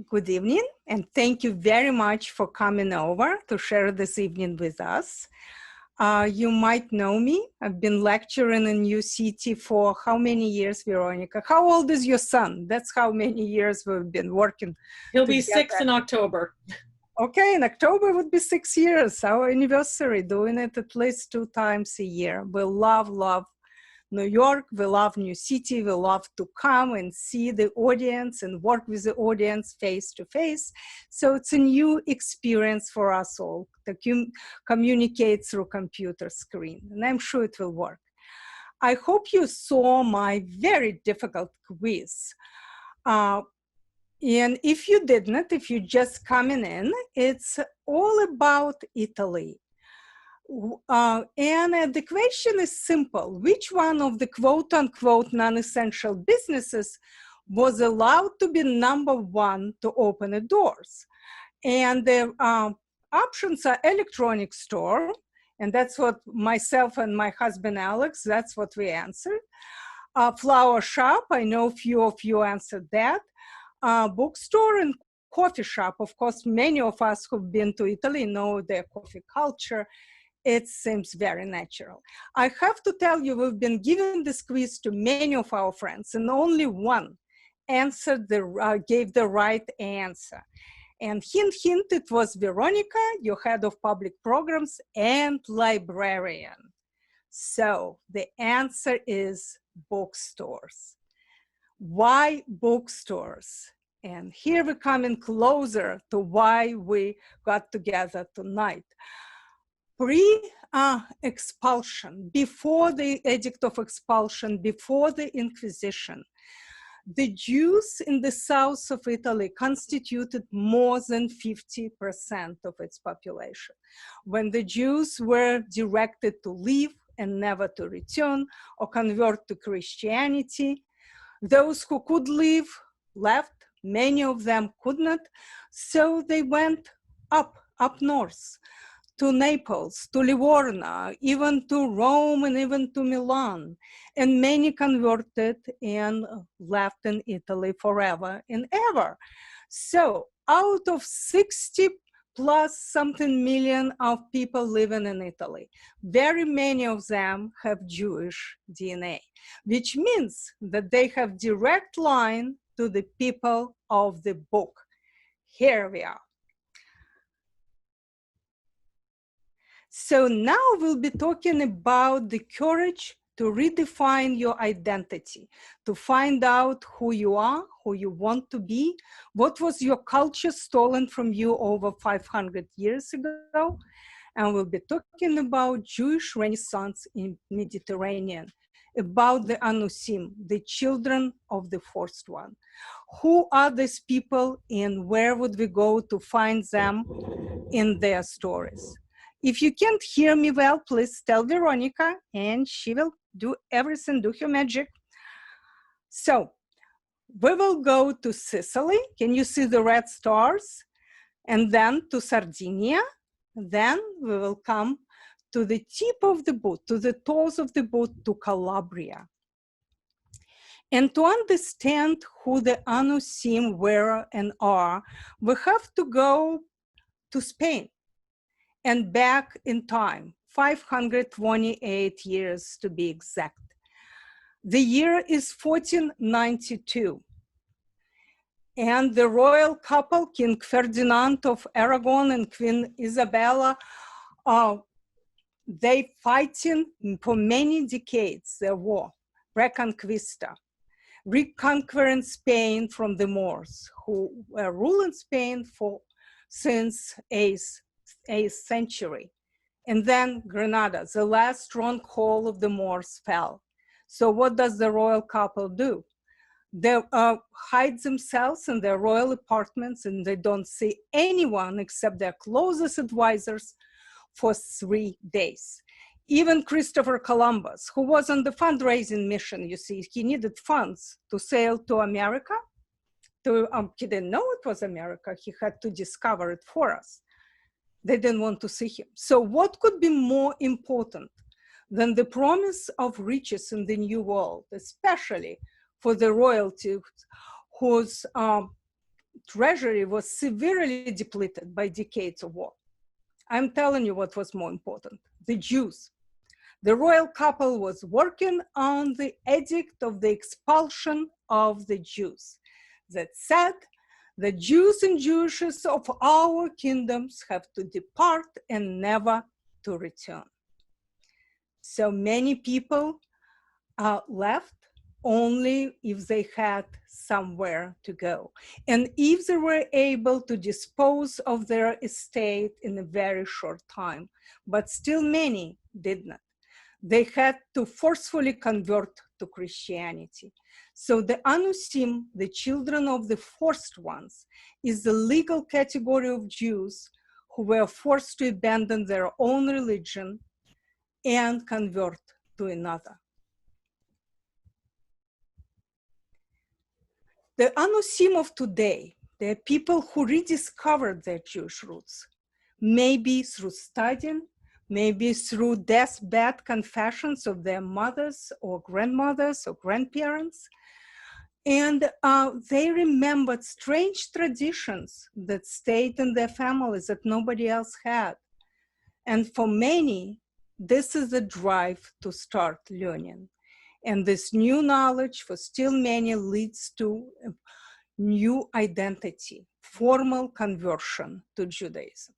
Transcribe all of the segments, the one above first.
Good evening, and thank you very much for coming over to share this evening with us. You might know me. I've been lecturing in New City for how many years, Veronica? How old is your son? That's how many years we've been working. He'll be 6 in October. Okay, in October would be 6 years, our anniversary, doing it at least 2 times a year. We love New York, we love New City, we love to come and see the audience and work with the audience face to face. So it's a new experience for us all to communicate through computer screen, and I'm sure it will work. I hope you saw my very difficult quiz. And if you didn't, if you're just coming in, it's all about Italy. And the question is simple. Which one of the quote-unquote non-essential businesses was allowed to be number one to open the doors? And the options are electronic store, and that's what myself and my husband Alex, that's what we answered. Flower shop, I know a few of you answered that. Bookstore and coffee shop. Of course, many of us who've been to Italy know their coffee culture. It seems very natural. I have to tell you, we've been giving this quiz to many of our friends, and only one answered gave the right answer. And hint, hint, it was Veronica, your head of public programs and librarian. So the answer is bookstores. Why bookstores? And here we're coming closer to why we got together tonight. Pre-expulsion, before the Edict of Expulsion, before the Inquisition, the Jews in the south of Italy constituted more than 50% of its population. When the Jews were directed to leave and never to return or convert to Christianity, those who could leave left, many of them could not, so they went up north, to Naples, to Livorno, even to Rome, and even to Milan. And many converted and left in Italy forever and ever. So out of 60 plus something million of people living in Italy, very many of them have Jewish DNA, which means that they have direct line to the people of the book. Here we are. So now we'll be talking about the courage to redefine your identity, to find out who you are, who you want to be, what was your culture stolen from you over 500 years ago. And we'll be talking about Jewish Renaissance in Mediterranean, about the Anusim, the children of the first one. Who are these people and where would we go to find them in their stories? If you can't hear me well, please tell Veronica and she will do everything, do her magic. So we will go to Sicily. Can you see the red stars? And then to Sardinia. Then we will come to the tip of the boot, to the toes of the boot, to Calabria. And to understand who the Anusim were and are, we have to go to Spain. And back in time, 528 years to be exact. The year is 1492. And the royal couple, King Ferdinand of Aragon and Queen Isabella, they fighting for many decades, their war, Reconquista, reconquering Spain from the Moors, who were ruling Spain since 8th century. And then Granada, the last stronghold of the Moors, fell. So what does the royal couple do? They hide themselves in their royal apartments and they don't see anyone except their closest advisors for 3 days. Even Christopher Columbus, who was on the fundraising mission, you see, he needed funds to sail to America. He didn't know it was America. He had to discover it for us. They didn't want to see him. So what could be more important than the promise of riches in the new world, especially for the royalty whose treasury was severely depleted by decades of war. I'm telling you what was more important, the Jews. The royal couple was working on the Edict of the Expulsion of the Jews that said the Jews and Jewesses of our kingdoms have to depart and never to return. So many people left only if they had somewhere to go. And if they were able to dispose of their estate in a very short time, but still many did not. They had to forcefully convert to Christianity. So the Anusim, the children of the forced ones, is the legal category of Jews who were forced to abandon their own religion and convert to another. The Anusim of today, they're people who rediscovered their Jewish roots, maybe through studying, maybe through deathbed confessions of their mothers or grandmothers or grandparents. And they remembered strange traditions that stayed in their families that nobody else had. And for many, this is the drive to start learning. And this new knowledge for still many leads to a new identity, formal conversion to Judaism.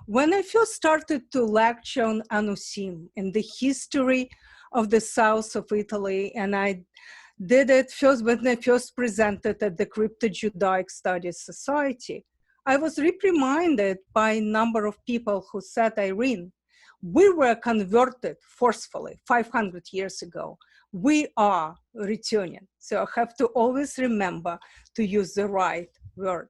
When I first started to lecture on Anusim and the history of the south of Italy, and I did it first when I first presented at the Crypto-Judaic Studies Society, I was reprimanded by a number of people who said, Irene, we were converted forcefully 500 years ago. We are returning. So I have to always remember to use the right word.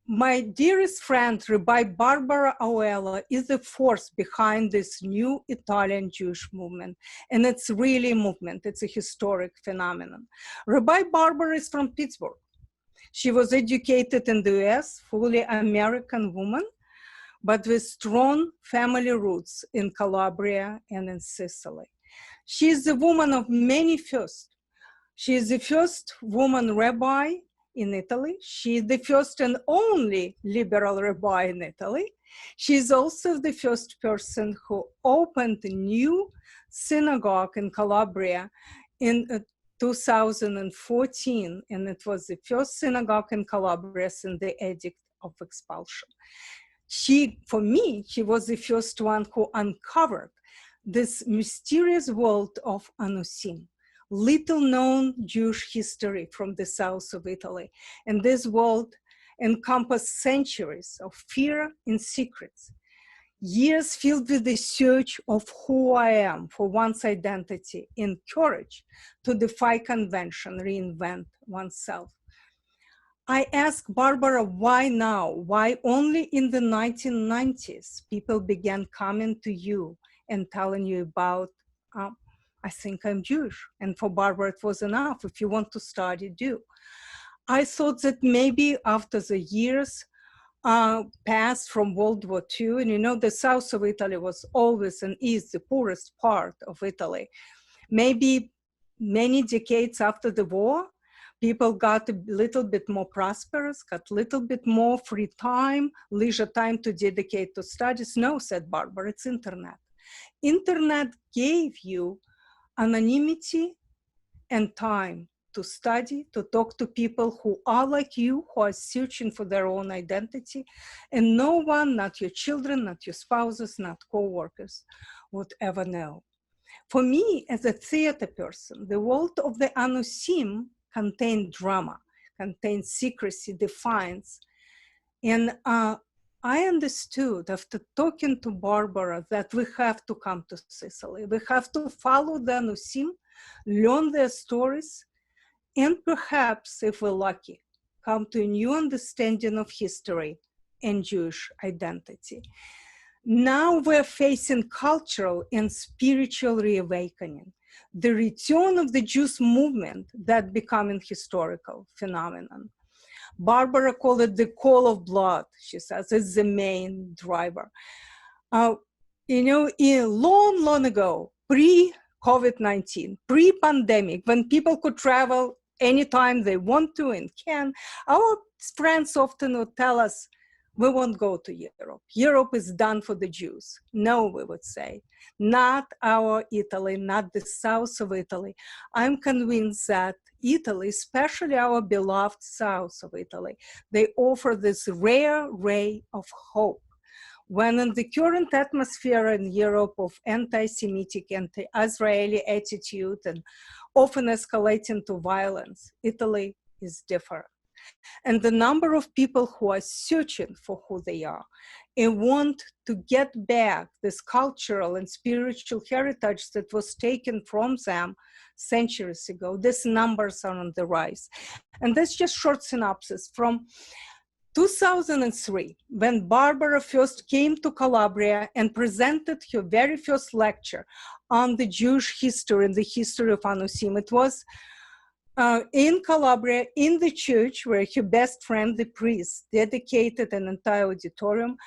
My dearest friend, Rabbi Barbara Auella, is the force behind this new Italian Jewish movement. And it's really a movement. It's a historic phenomenon. Rabbi Barbara is from Pittsburgh. She was educated in the US, fully American woman, but with strong family roots in Calabria and in Sicily. She is the woman of many firsts. She is the first woman rabbi in Italy. She is the first and only liberal rabbi in Italy. She is also the first person who opened a new synagogue in Calabria in 2014, and it was the first synagogue in Calabria since the Edict of Expulsion. For me, she was the first one who uncovered this mysterious world of Anusim, little known Jewish history from the south of Italy. And this world encompassed centuries of fear and secrets, years filled with the search of who I am for one's identity and courage to defy convention, reinvent oneself. I asked Barbara, why now? Why only in the 1990s people began coming to you and telling you about, I think I'm Jewish. And for Barbara, it was enough. If you want to study, do. I thought that maybe after the years passed from World War II, and you know, the south of Italy was always and is the poorest part of Italy. Maybe many decades after the war, people got a little bit more prosperous, got a little bit more free time, leisure time to dedicate to studies. No, said Barbara, it's internet. Internet gave you anonymity and time to study, to talk to people who are like you, who are searching for their own identity, and no one, not your children, not your spouses, not co-workers, would ever know. For me, as a theater person, the world of the Anusim contained drama, contained secrecy, defiance. And I understood after talking to Barbara that we have to come to Sicily. We have to follow the Anusim, learn their stories, and perhaps, if we're lucky, come to a new understanding of history and Jewish identity. Now we're facing cultural and spiritual reawakening, the return of the Jewish movement that becoming historical phenomenon. Barbara called it the call of blood, she says, it's the main driver. You know, long ago, pre-COVID-19, pre-pandemic, when people could travel anytime they want to and can. Our friends often would tell us, we won't go to Europe. Europe is done for the Jews. No, we would say, not our Italy, not the south of Italy. I'm convinced that Italy, especially our beloved south of Italy, they offer this rare ray of hope. When in the current atmosphere in Europe of anti-Semitic, anti-Israeli attitude and often escalating to violence, Italy is different. And the number of people who are searching for who they are and want to get back this cultural and spiritual heritage that was taken from them centuries ago, these numbers are on the rise. And that's just short synopsis from 2003, when Barbara first came to Calabria and presented her very first lecture on the Jewish history and the history of Anusim. It was in Calabria, in the church where her best friend, the priest, dedicated an entire auditorium.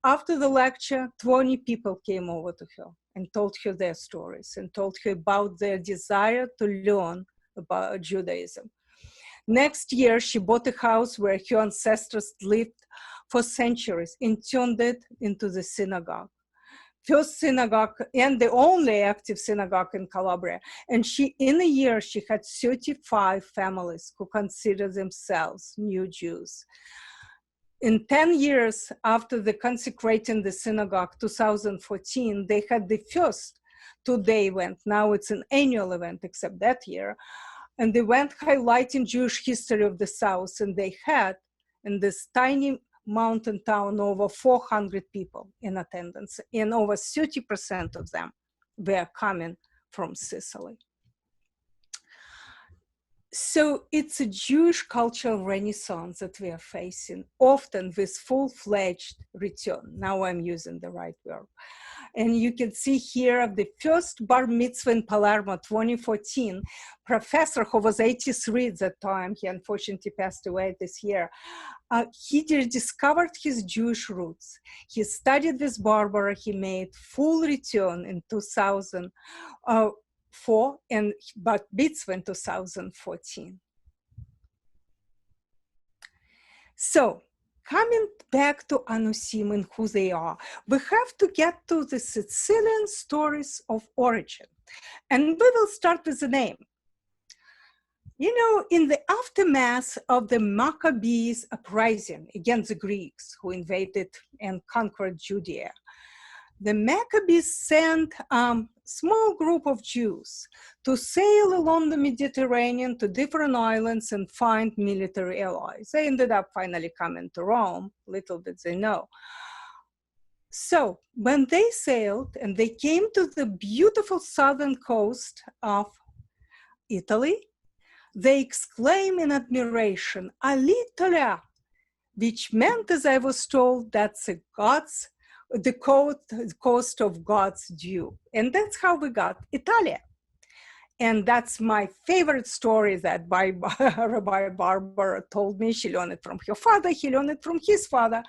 After the lecture, 20 people came over to her and told her their stories and told her about their desire to learn about Judaism. Next year, she bought a house where her ancestors lived for centuries and turned it into the synagogue. First synagogue and the only active synagogue in Calabria. And in a year, she had 35 families who consider themselves new Jews. In 10 years after the consecrating the synagogue, 2014, they had the first two-day event. Now it's an annual event, except that year. And they went highlighting Jewish history of the South. And they had, in this tiny mountain town, over 400 people in attendance, and over 30% of them were coming from Sicily. So it's a Jewish cultural renaissance that we are facing, often with full-fledged return. Now I'm using the right verb. And you can see here the first bar mitzvah in Palermo, 2014, professor who was 83 at that time, he unfortunately passed away this year, he discovered his Jewish roots. He studied with Barbara, he made full return in 2004, and bar mitzvah in 2014. So, coming back to Anusim and who they are, we have to get to the Sicilian stories of origin. And we will start with the name. You know, in the aftermath of the Maccabees uprising against the Greeks who invaded and conquered Judea, the Maccabees sent a small group of Jews to sail along the Mediterranean to different islands and find military allies. They ended up finally coming to Rome, little did they know. So when they sailed and they came to the beautiful southern coast of Italy, they exclaimed in admiration, "Alitola," which meant, as I was told, that's the coast of God's dew. And that's how we got Italia. And that's my favorite story that Rabbi Barbara told me. She learned it from her father, he learned it from his father.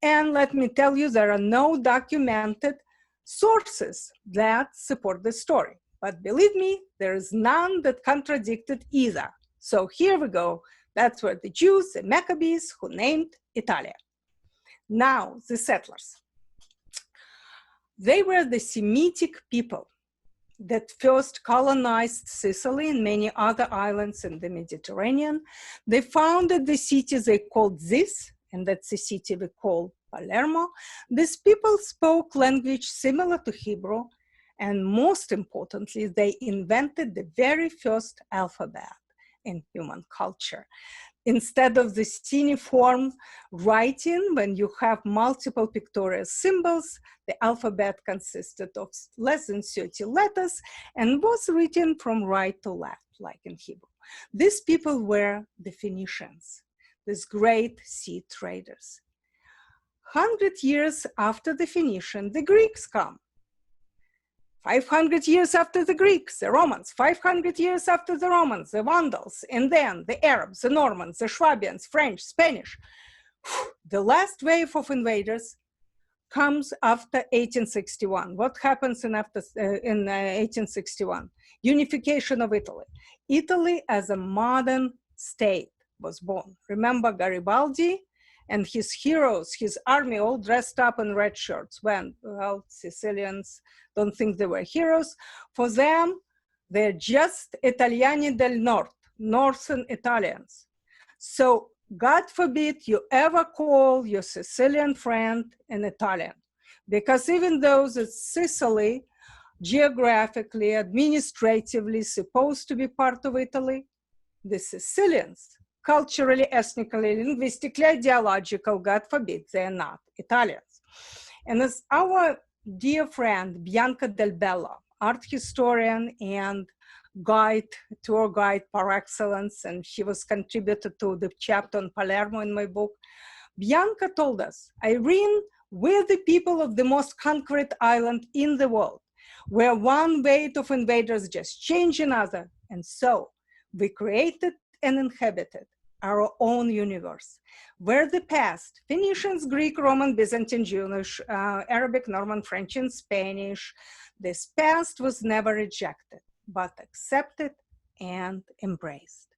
And let me tell you, there are no documented sources that support the story. But believe me, there is none that contradicted either. So here we go. That's where the Jews, the Maccabees, who named Italia. Now, the settlers. They were the Semitic people that first colonized Sicily and many other islands in the Mediterranean. They founded the city they called Zis, and that's the city we call Palermo. These people spoke language similar to Hebrew, and most importantly, they invented the very first alphabet in human culture. Instead of the cuneiform writing, when you have multiple pictorial symbols, the alphabet consisted of less than 30 letters and was written from right to left, like in Hebrew. These people were the Phoenicians, these great sea traders. 100 years after the Phoenicians, the Greeks come. 500 years after the Greeks, the Romans, 500 years after the Romans, the Vandals, and then the Arabs, the Normans, the Swabians, French, Spanish. The last wave of invaders comes after 1861. What happens in 1861? unification of Italy. Italy as a modern state was born. Remember Garibaldi and his heroes, his army all dressed up in red shirts. When, well, Sicilians don't think they were heroes. For them, they're just Italiani del Nord, Northern Italians. So God forbid you ever call your Sicilian friend an Italian, because even though Sicily, geographically, administratively supposed to be part of Italy, the Sicilians, culturally, ethnically, linguistically, ideological, God forbid, they're not Italians. And as our dear friend Bianca Del Bello, art historian and guide, tour guide par excellence, and she was contributed to the chapter on Palermo in my book, Bianca told us, Irene, we're the people of the most conquered island in the world, where one weight of invaders just changed another. And so we created and inhabited our own universe, where the past, Phoenicians, Greek, Roman, Byzantine, Jewish, Arabic, Norman, French, and Spanish, this past was never rejected, but accepted and embraced.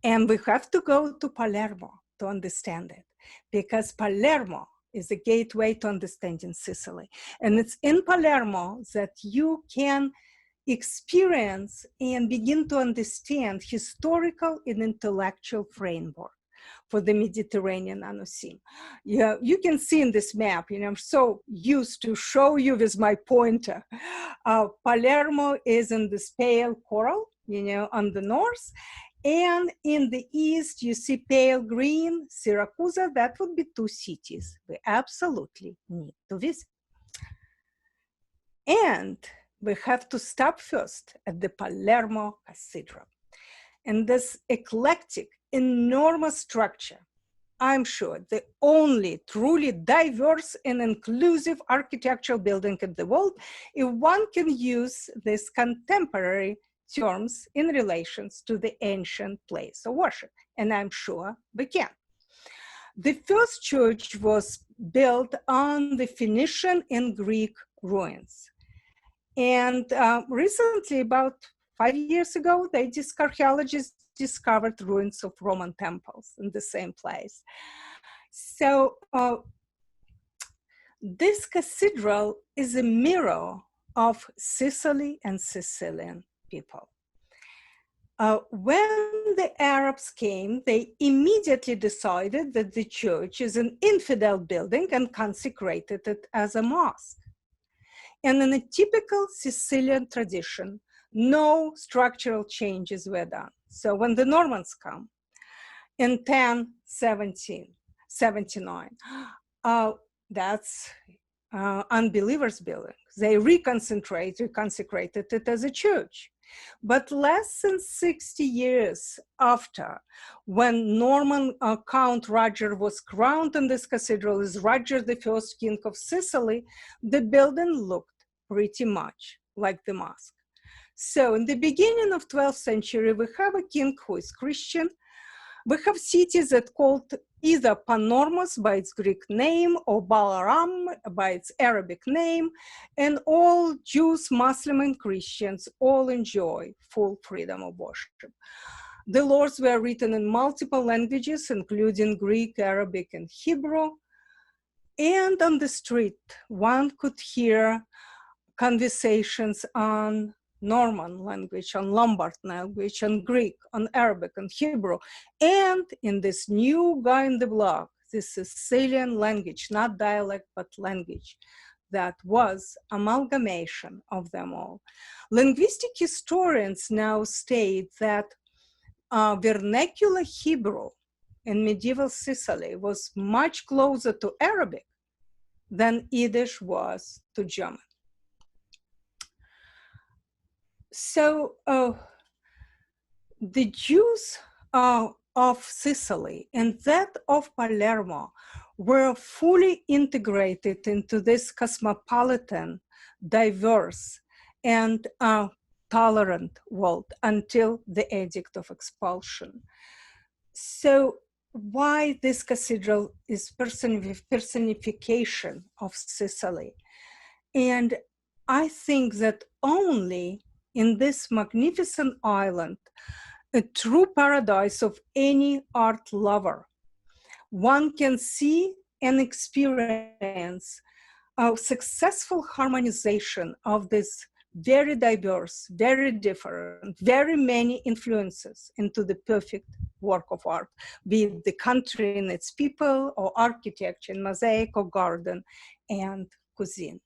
And we have to go to Palermo to understand it, because Palermo is a gateway to understanding Sicily. And it's in Palermo that you can experience and begin to understand historical and intellectual framework for the Mediterranean Anocene. Yeah, you can see in this map, I'm so used to show you with my pointer. Palermo is in this pale coral, on the north. And in the east, you see pale green, Siracusa. That would be two cities we absolutely need to visit. And we have to stop first at the Palermo Cathedral. And this eclectic, enormous structure, I'm sure the only truly diverse and inclusive architectural building in the world, if one can use these contemporary terms in relations to the ancient place of worship. And I'm sure we can. The first church was built on the Phoenician and Greek ruins. And recently, about 5 years ago, archaeologists discovered ruins of Roman temples in the same place. So this cathedral is a mirror of Sicily and Sicilian people. When the Arabs came, they immediately decided that the church is an infidel building and consecrated it as a mosque. And in a typical Sicilian tradition, no structural changes were done. So when the Normans come in 1079, that's unbelievers' building. They reconsecrated it as a church. But less than 60 years after, when Norman Count Roger was crowned in this cathedral as Roger the First, King of Sicily, the building looked pretty much like the mosque. So in the beginning of 12th century, we have a king who is Christian. We have cities that called either Panormos by its Greek name or Balaram by its Arabic name, and all Jews, Muslims, and Christians all enjoy full freedom of worship. The laws were written in multiple languages, including Greek, Arabic, and Hebrew. And on the street, one could hear conversations on Norman language, on Lombard language, on Greek, on Arabic, on Hebrew, and in this new guy in the block, the Sicilian language, not dialect, but language, that was amalgamation of them all. Linguistic historians now state that vernacular Hebrew in medieval Sicily was much closer to Arabic than Yiddish was to German. So the Jews of Sicily and that of Palermo were fully integrated into this cosmopolitan, diverse, and tolerant world until the Edict of Expulsion. So why this cathedral is personification of Sicily? And I think that only in this magnificent island, a true paradise of any art lover. One can see and experience a successful harmonization of this very diverse, very different, very many influences into the perfect work of art, be it the country and its people, or architecture and mosaic, or garden and cuisine.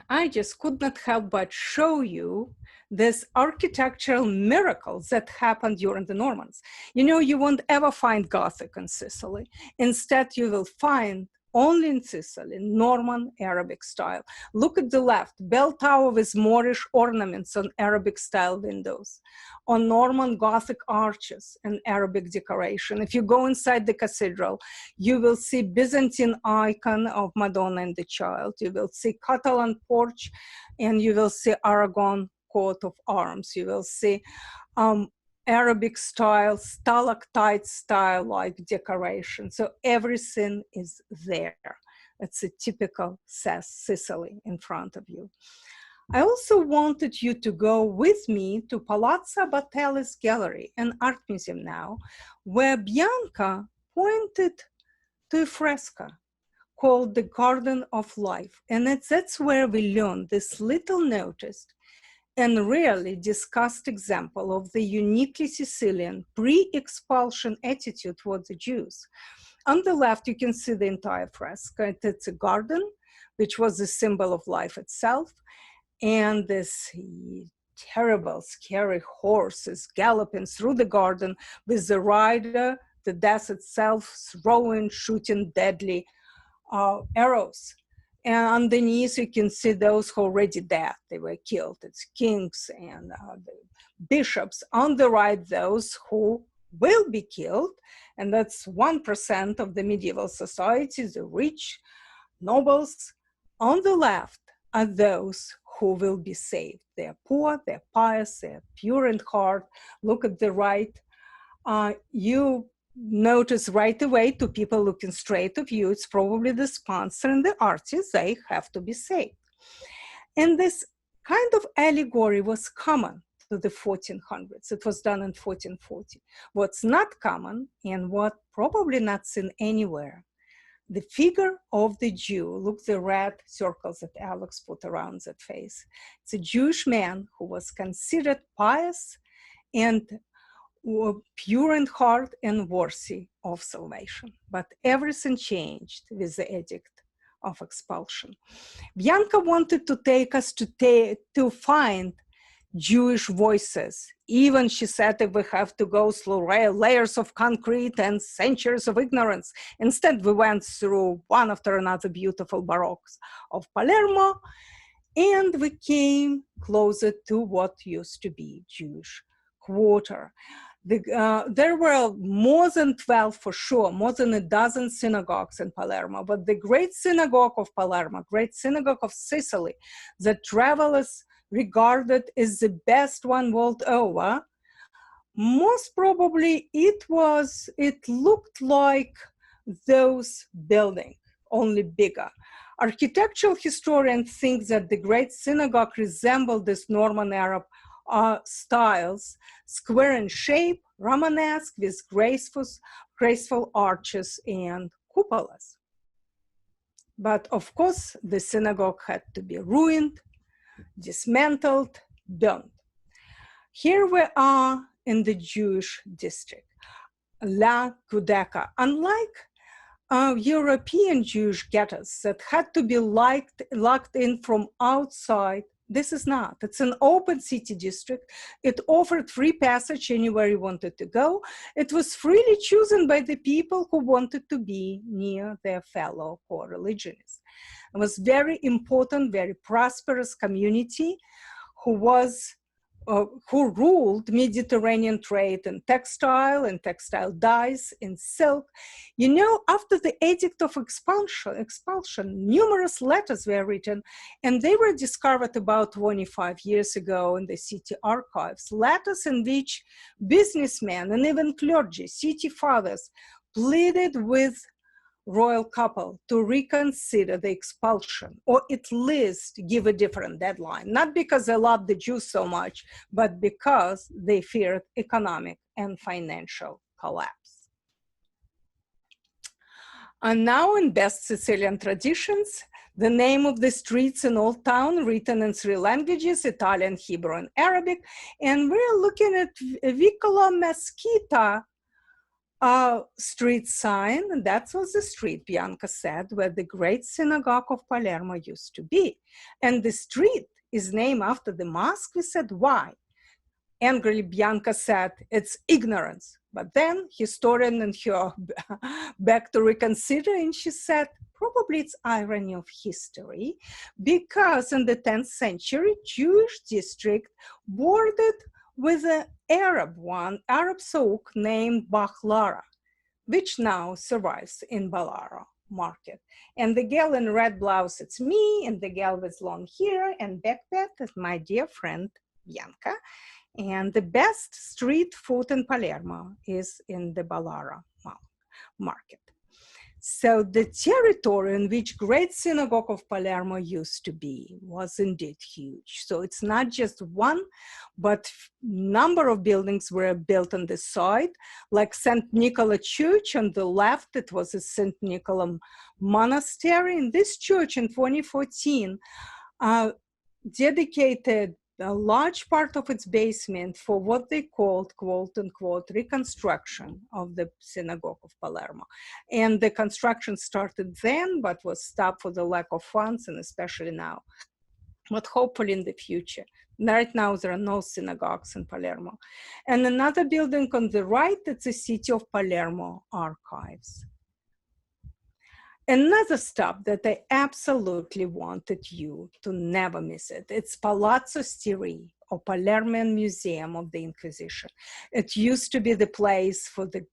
I just could not help but show you this architectural miracles that happened during the Normans. You know, you won't ever find Gothic in Sicily. Instead, you will find only in Sicily, Norman Arabic style. Look at the left, bell tower with Moorish ornaments on Arabic style windows, on Norman Gothic arches and Arabic decoration. If you go inside the cathedral, you will see Byzantine icon of Madonna and the Child. You will see Catalan porch, and you will see Aragon coat of arms. You will see Arabic style, stalactite style like decoration. So everything is there. It's a typical Sicily in front of you. I also wanted you to go with me to Palazzo Battelli's gallery, an art museum now, where Bianca pointed to a fresco called the Garden of Life. And that's where we learned this little noticed and rarely discussed example of the uniquely Sicilian pre-expulsion attitude towards the Jews. On the left, you can see the entire fresco. It's a garden, which was the symbol of life itself. And this terrible, scary horse is galloping through the garden with the rider, the death itself, throwing, shooting deadly arrows. And underneath, you can see those who are already dead. They were killed. It's kings and the bishops. On the right, those who will be killed. And that's 1% of the medieval society, the rich nobles. On the left are those who will be saved. They're poor, they're pious, they're pure in heart. Look at the right. You notice right away to people looking straight at you, it's probably the sponsor and the artist, they have to be saved. And this kind of allegory was common to the 1400s. It was done in 1440. What's not common and what probably not seen anywhere, the figure of the Jew, look the red circles that Alex put around that face. It's a Jewish man who was considered pious and pure in heart and worthy of salvation. But everything changed with the Edict of Expulsion. Bianca wanted to take us to find Jewish voices. Even, she said, if we have to go through layers of concrete and centuries of ignorance. Instead, we went through one after another beautiful barocks of Palermo, and we came closer to what used to be Jewish quarter. There were more than 12 for sure, more than a dozen synagogues in Palermo, but the great synagogue of Palermo, great synagogue of Sicily, that travelers regarded as the best one world over, most probably it looked like those buildings, only bigger. Architectural historians think that the great synagogue resembled this Norman Arab styles, square in shape, Romanesque, with graceful arches and cupolas. But of course, the synagogue had to be ruined, dismantled, burned. Here we are in the Jewish district, La Giudecca. Unlike European Jewish ghettos that had to be locked in from outside, this is not. It's an open city district. It offered free passage anywhere you wanted to go. It was freely chosen by the people who wanted to be near their fellow co-religionists. It was very important, very prosperous community who ruled Mediterranean trade in textile dyes, in silk. You know, after the Edict of Expulsion, numerous letters were written, and they were discovered about 25 years ago in the city archives. Letters in which businessmen and even clergy, city fathers, pleaded with royal couple to reconsider the expulsion, or at least give a different deadline, not because they loved the Jews so much, but because they feared economic and financial collapse. And now, in best Sicilian traditions, the name of the streets in Old Town written in three languages, Italian, Hebrew, and Arabic. And we're looking at Vicolo Mesquita street sign. And that was the street, Bianca said, where the great synagogue of Palermo used to be. And the street is named after the mosque. We said, why? Angrily, Bianca said, it's ignorance. But then historian and her back to reconsider, and she said, probably it's irony of history, because in the 10th century, Jewish district bordered with an Arab souk named Bakhlara, which now survives in Balaro market. And the girl in red blouse, it's me, and the girl with long hair and backpack is my dear friend, Bianca. And the best street food in Palermo is in the Ballara market. So the territory in which great synagogue of Palermo used to be was indeed huge. So it's not just one, but number of buildings were built on the side, like St. Nicholas Church on the left, it was a St. Nicholas monastery. And this church in 2014 dedicated a large part of its basement for what they called, quote unquote, reconstruction of the synagogue of Palermo. And the construction started then, but was stopped for the lack of funds, and especially now. But hopefully in the future. Right now, there are no synagogues in Palermo. And another building on the right, it's the City of Palermo Archives. Another stop that I absolutely wanted you to never miss it. It's Palazzo Steri, or Palermo Museum of the Inquisition. It used to be the place for the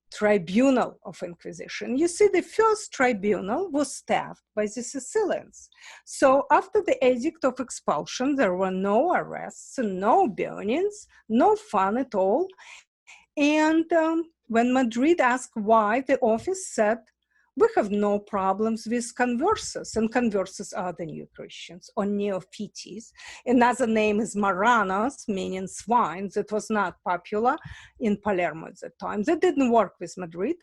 tribunal of Inquisition. You see, the first tribunal was staffed by the Sicilians. So after the Edict of Expulsion, there were no arrests, no burnings, no fun at all. And when Madrid asked why, the office said, we have no problems with conversos, and conversos are the new Christians or neophytes. Another name is Maranos, meaning swines. It was not popular in Palermo at that time. That didn't work with Madrid.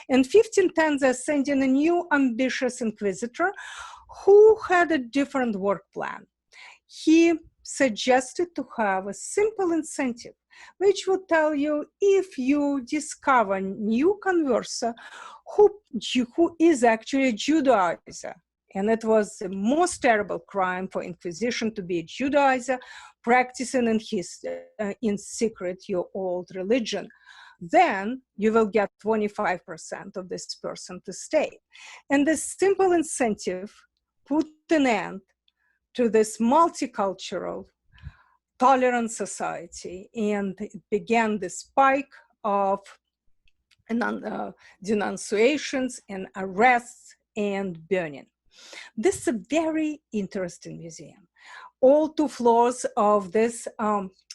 In 1510, they're sending a new ambitious inquisitor who had a different work plan. He suggested to have a simple incentive, which would tell you if you discover new converso who is actually a Judaizer. And it was the most terrible crime for Inquisition to be a Judaizer, practicing in secret your old religion. Then you will get 25% of this person to stay. And this simple incentive put an end to this multicultural, tolerant society, and it began the spike of denunciations and arrests and burning. This is a very interesting museum. All 2 floors of this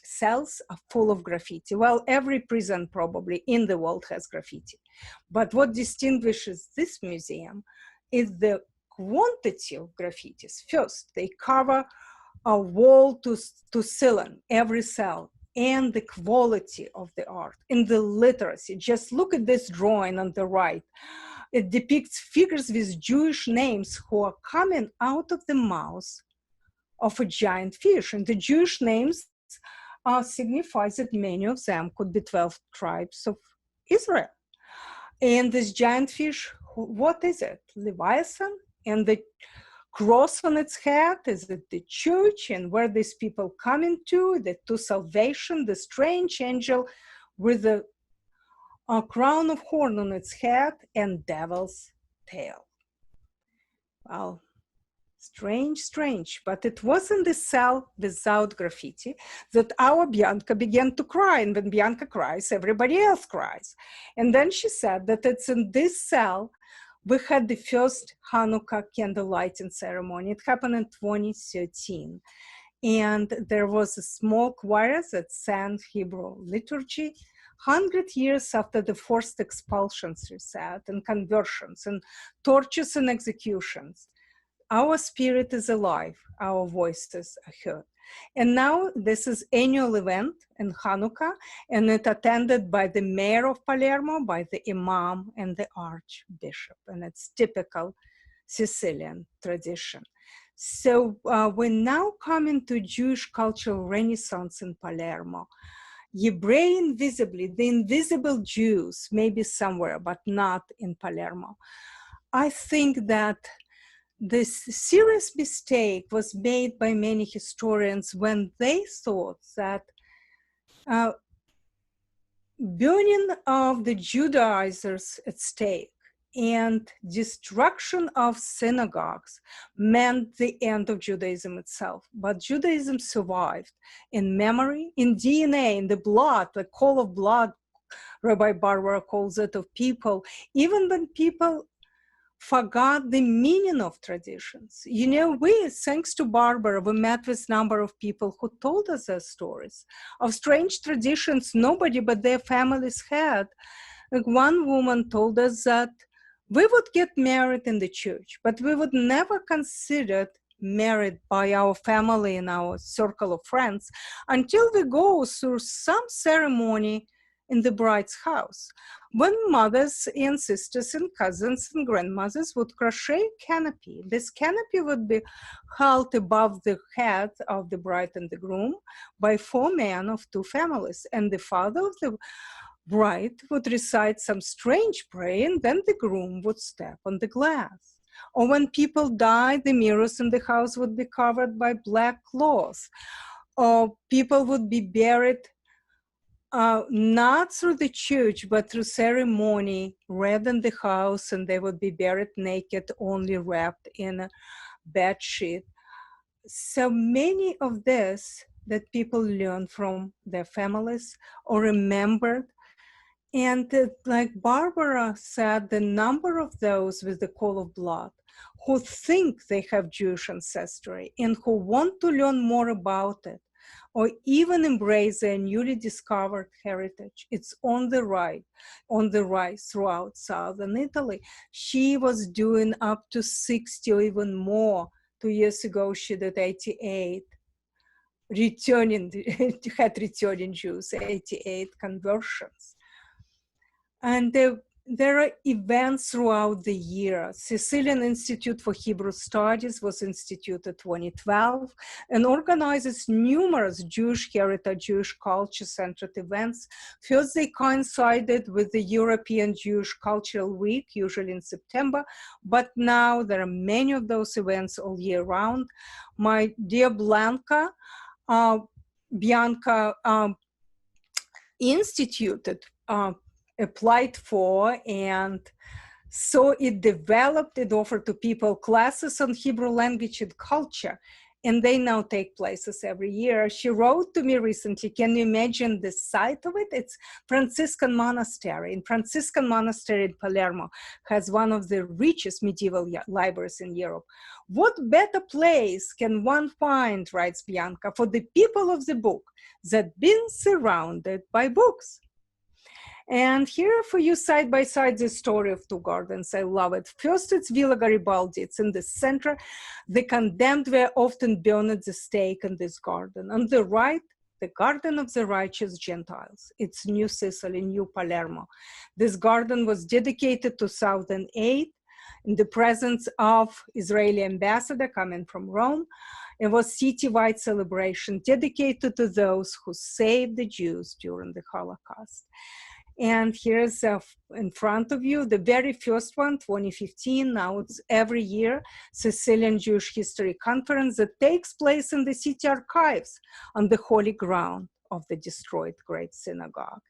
cells are full of graffiti. Well, every prison probably in the world has graffiti. But what distinguishes this museum is the quantity of graffitis. First, they cover a wall to ceiling, every cell, and the quality of the art and the literacy. Just look at this drawing on the right. It depicts figures with Jewish names who are coming out of the mouth of a giant fish. And the Jewish names signifies that many of them could be 12 tribes of Israel. And this giant fish, what is it? Leviathan? And the cross on its head, is it the church, and where these people coming to salvation, the strange angel with a crown of horn on its head and devil's tail. Well, strange, but it was in the cell without graffiti that our Bianca began to cry, and when Bianca cries, everybody else cries. And then she said that it's in this cell we had the first Hanukkah candle lighting ceremony. It happened in 2013. And there was a small choir that sang Hebrew liturgy, 100 years after the forced expulsions, she said, and conversions and tortures and executions. Our spirit is alive, our voices are heard. And now this is annual event in Hanukkah, and it's attended by the mayor of Palermo, by the imam and the archbishop, and it's typical Sicilian tradition. So we're now coming to Jewish cultural renaissance in Palermo. Hebraean visibly, the invisible Jews, maybe somewhere, but not in Palermo. I think that this serious mistake was made by many historians when they thought that burning of the Judaizers at stake and destruction of synagogues meant the end of Judaism itself. But Judaism survived in memory, in DNA, in the blood, the call of blood, Rabbi Barbara calls it, of people, even when people forgot the meaning of traditions. You know, we, thanks to Barbara, we met with a number of people who told us their stories of strange traditions nobody but their families had. Like one woman told us that we would get married in the church, but we would never consider married by our family and our circle of friends until we go through some ceremony in the bride's house, when mothers and sisters and cousins and grandmothers would crochet canopy. This canopy would be held above the head of the bride and the groom by 4 men of 2 families, and the father of the bride would recite some strange prayer, and then the groom would step on the glass. Or when people died, the mirrors in the house would be covered by black cloth, or people would be buried not through the church, but through ceremony, read in the house, and they would be buried naked, only wrapped in a bed sheet. So many of this that people learn from their families or remembered. And like Barbara said, the number of those with the call of blood who think they have Jewish ancestry and who want to learn more about it, or even embrace their newly discovered heritage, it's on the rise throughout southern Italy. She was doing up to 60 or even more. 2 years ago, she did 88 returning Jews, 88 conversions. And there are events throughout the year. Sicilian Institute for Hebrew Studies was instituted 2012 and organizes numerous Jewish heritage, Jewish culture-centered events. First, they coincided with the European Jewish Cultural Week, usually in September, but now there are many of those events all year round. My dear Bianca instituted applied for, and so it developed, it offered to people classes on Hebrew language and culture, and they now take places every year. She wrote to me recently, can you imagine the site of it? It's Franciscan Monastery. And Franciscan Monastery in Palermo has one of the richest medieval libraries in Europe. What better place can one find, writes Bianca, for the people of the book that been surrounded by books? And here for you, side by side, the story of 2 gardens. I love it. First, it's Villa Garibaldi. It's in the center. The condemned were often burned at the stake in this garden. On the right, the Garden of the Righteous Gentiles. It's New Sicily, New Palermo. This garden was dedicated to 2008 in the presence of Israeli ambassador coming from Rome. It was citywide celebration dedicated to those who saved the Jews during the Holocaust. And here's in front of you, the very first one, 2015. Now it's every year, Sicilian Jewish History Conference that takes place in the city archives on the holy ground of the destroyed Great Synagogue.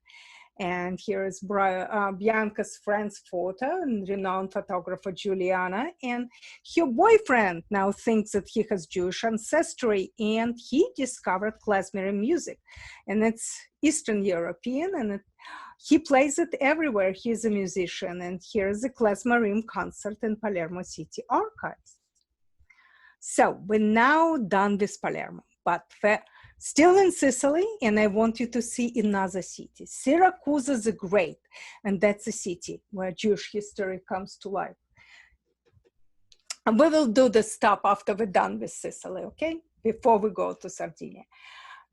And here is Bianca's friend's photo, and renowned photographer Juliana. And her boyfriend now thinks that he has Jewish ancestry, and he discovered klezmer music. And it's Eastern European, and he plays it everywhere. He's a musician, and here's the klezmer concert in Palermo City Archives. So we're now done with Palermo, but Still in Sicily, and I want you to see another city. Siracusa the Great, and that's a city where Jewish history comes to life. And we will do the stop after we're done with Sicily, okay? Before we go to Sardinia,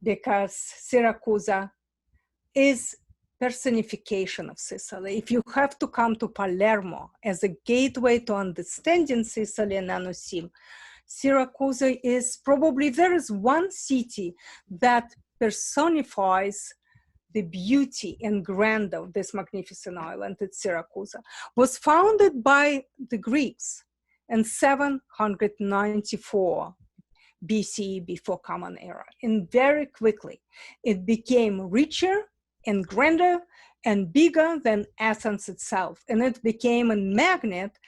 because Siracusa is personification of Sicily. If you have to come to Palermo as a gateway to understanding Sicily and Anusim, Siracusa is probably, there is one city that personifies the beauty and grandeur of this magnificent island. It's Siracusa. Was founded by the Greeks in 794 BCE, before Common Era. And very quickly, it became richer and grander and bigger than Athens itself. And it became a magnet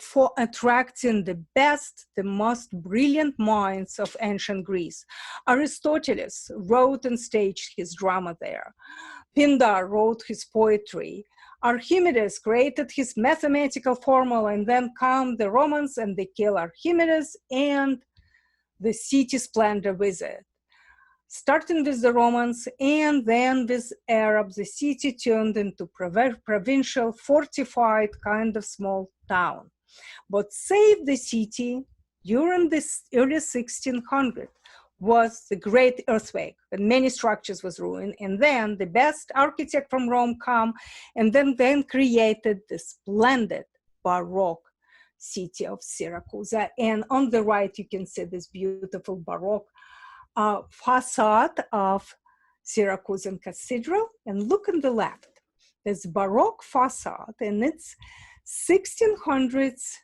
for attracting the best, the most brilliant minds of ancient Greece. Aristotle wrote and staged his drama there. Pindar wrote his poetry. Archimedes created his mathematical formula, and then come the Romans and they kill Archimedes and the city splendor with it. Starting with the Romans and then with Arabs, the city turned into provincial, fortified kind of small town. What saved the city during this early 1600s was the great earthquake, and many structures was ruined. And then the best architect from Rome come and then created the splendid Baroque city of Siracusa. And on the right, you can see this beautiful Baroque facade of Syracusan Cathedral. And look on the left, there's Baroque facade, and it's 1600s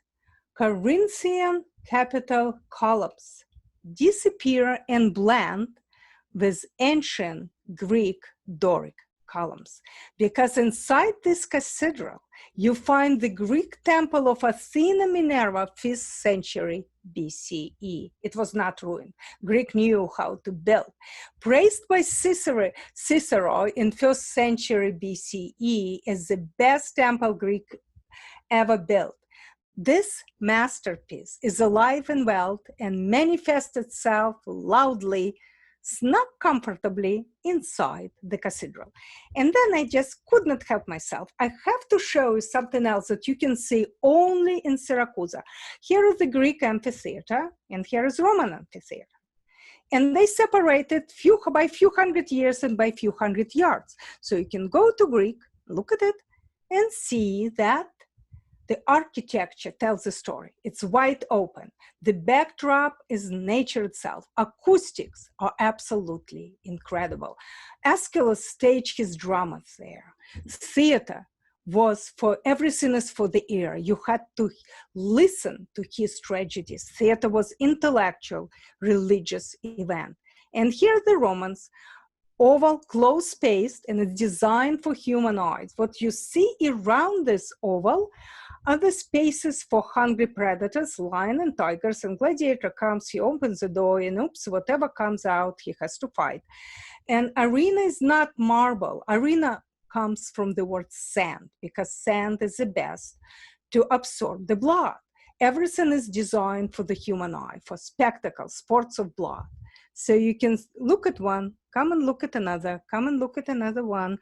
Corinthian capital columns disappear and blend with ancient Greek Doric columns, because inside this cathedral you find the Greek temple of Athena Minerva, 5th century BCE. It was not ruined. Greek knew how to build. Praised by Cicero in 1st century BCE as the best temple Greek ever built. This masterpiece is alive and well and manifests itself loudly, snuck comfortably inside the cathedral. And then I just could not help myself. I have to show you something else that you can see only in Siracusa. Here is the Greek amphitheater, and here is Roman amphitheater. And they separated by few hundred years and by few hundred yards. So you can go to Greek, look at it, and see that the architecture tells the story. It's wide open. The backdrop is nature itself. Acoustics are absolutely incredible. Aeschylus staged his dramas there. Theater was for, everything is for the ear. You had to listen to his tragedies. Theater was intellectual, religious event. And here the Romans, oval, close-spaced, and it's designed for human eyes. What you see around this oval are the spaces for hungry predators, lion and tigers, and gladiator comes, he opens the door, and oops, whatever comes out, he has to fight. And arena is not marble. Arena comes from the word sand, because sand is the best to absorb the blood. Everything is designed for the human eye, for spectacle, sports of blood. So you can look at one, come and look at another, come and look at another one,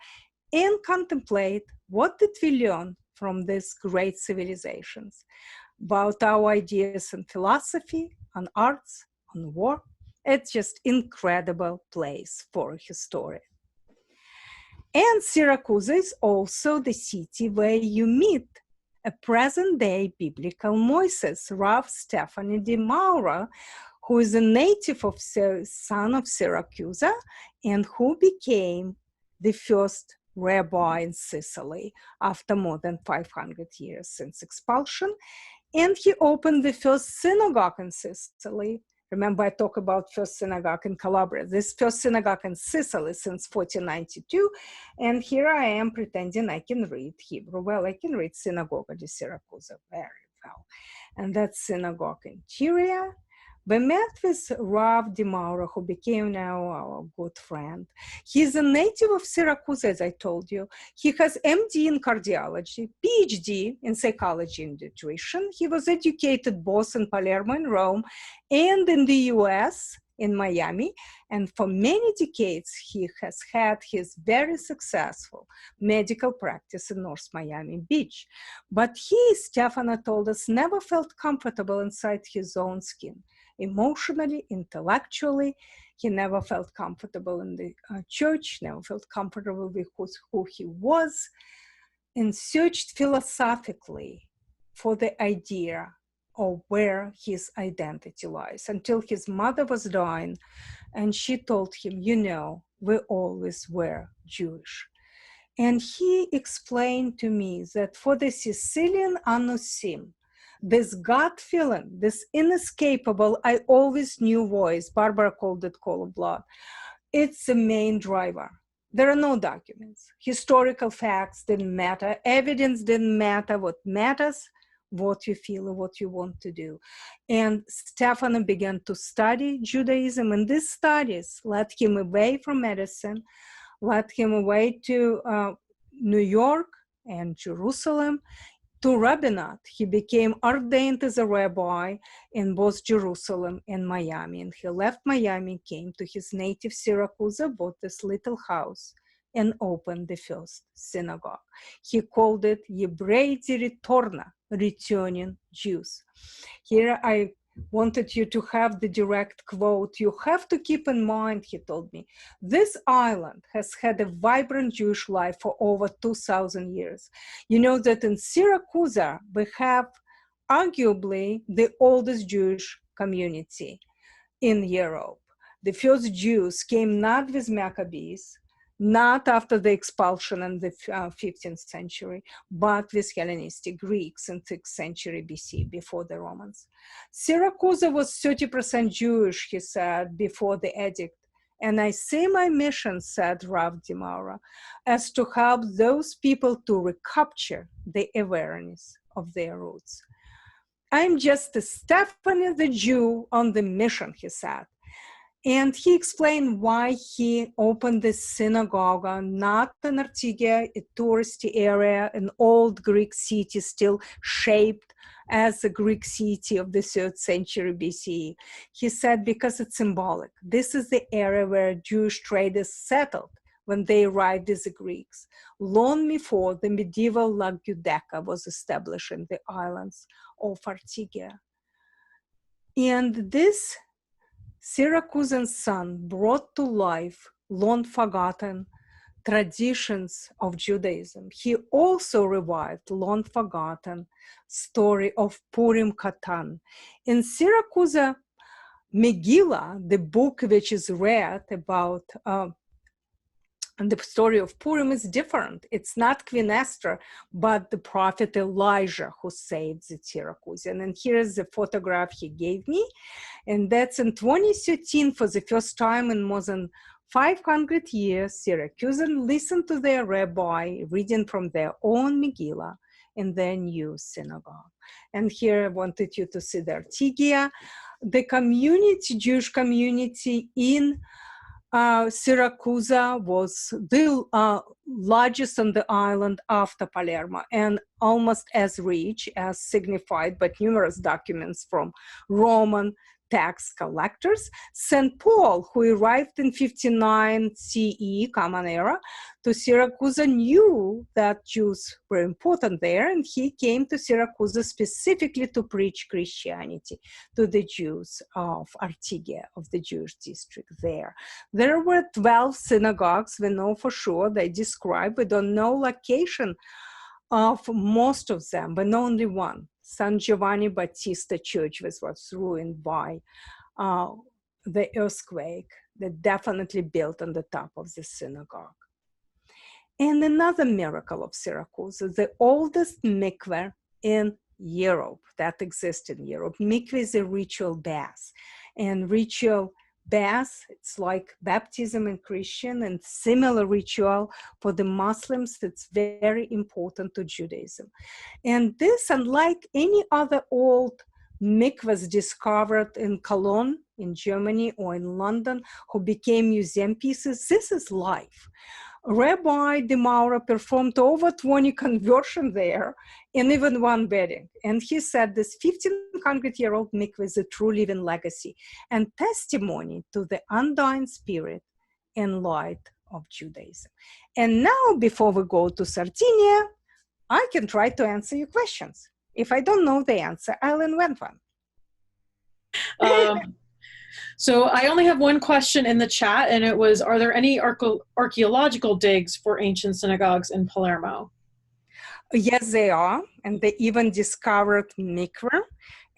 and contemplate what did we learn from these great civilizations about our ideas on philosophy, on arts, on war. It's just incredible place for a historian. And Siracusa is also the city where you meet a present-day biblical Moses, Rav Di Mauro, who is a native of son of Siracusa and who became the first rabbi in Sicily after more than 500 years since expulsion. And he opened the first synagogue in Sicily. Remember, I talk about first synagogue in Calabria. This first synagogue in Sicily since 1492. And here I am pretending I can read Hebrew. Well, I can read Synagoga di Siracusa very well. And that's synagogue interior. We met with Rav Di Mauro, who became now our good friend. He's a native of Siracusa, as I told you. He has MD in cardiology, PhD in psychology and nutrition. He was educated both in Palermo and Rome and in the US in Miami, and for many decades he has had his very successful medical practice in North Miami Beach. But he, Stefano told us, never felt comfortable inside his own skin. Emotionally, intellectually, he never felt comfortable in the church, never felt comfortable with who he was, and searched philosophically for the idea of where his identity lies, until his mother was dying, and she told him, you know, we always were Jewish. And he explained to me that for the Sicilian Anusim, this gut feeling, this inescapable, I always knew voice, Barbara called it call of blood, it's the main driver. There are no documents. Historical facts didn't matter. Evidence didn't matter. What matters, what you feel or what you want to do. And Stefano began to study Judaism, and these studies led him away from medicine, led him away to New York and Jerusalem, to rabbinate. He became ordained as a rabbi in both Jerusalem and Miami. And he left Miami, came to his native Siracusa, bought this little house, and opened the first synagogue. He called it Yebrei di Ritorno, returning Jews. Here I wanted you to have the direct quote. You have to keep in mind, he told me, this island has had a vibrant Jewish life for over 2,000 years. You know that in Siracusa, we have arguably the oldest Jewish community in Europe. The first Jews came not with Maccabees, not after the expulsion in the 15th century, but with Hellenistic Greeks in 6th century BC, before the Romans. Siracusa was 30% Jewish, he said, before the edict. And I see my mission, said Rav Di Mauro, as to help those people to recapture the awareness of their roots. I'm just a Stefano the Jew on the mission, he said. And he explained why he opened this synagogue, not in Artigia, a touristy area, an old Greek city still shaped as a Greek city of the 3rd century BCE. He said, because it's symbolic. This is the area where Jewish traders settled when they arrived as the Greeks, long before the medieval La Giudecca was established in the islands of Artigia. And this Syracusan son brought to life long-forgotten traditions of Judaism. He also revived long-forgotten story of Purim Katan. In Siracusa, Megillah, the book which is read about and the story of Purim is different. It's not Queen Esther, but the prophet Elijah who saved the Syracusan. And here is the photograph he gave me. And that's in 2013, for the first time in more than 500 years, Syracusan listened to their rabbi reading from their own Megillah in their new synagogue. And here I wanted you to see the Artigia. The community, Jewish community in Siracusa was the largest on the island after Palermo, and almost as rich as signified by numerous documents from Roman tax collectors. St. Paul, who arrived in 59 CE, Common Era, to Siracusa, knew that Jews were important there, and he came to Siracusa specifically to preach Christianity to the Jews of Artigia, of the Jewish district there. There were 12 synagogues, we know for sure, they describe, we don't know location of most of them, but only one. San Giovanni Battista Church was ruined by the earthquake that definitely built on the top of the synagogue. And another miracle of Siracusa, the oldest mikveh in Europe that exists in Europe. Mikveh is a ritual bath, and ritual bath, it's like baptism in Christian, and similar ritual for the Muslims. It's very important to Judaism. And this, unlike any other old mikvahs discovered in Cologne, in Germany, or in London, who became museum pieces, this is life. Rabbi Di Mauro performed over 20 conversions there and even one wedding. And he said this 1500-year-old mikveh is a true living legacy and testimony to the undying spirit and light of Judaism. And now, before we go to Sardinia, I can try to answer your questions. If I don't know the answer, I'll invent one. So I only have one question in the chat, and it was, are there any archaeological digs for ancient synagogues in Palermo? Yes, they are. And they even discovered mikveh.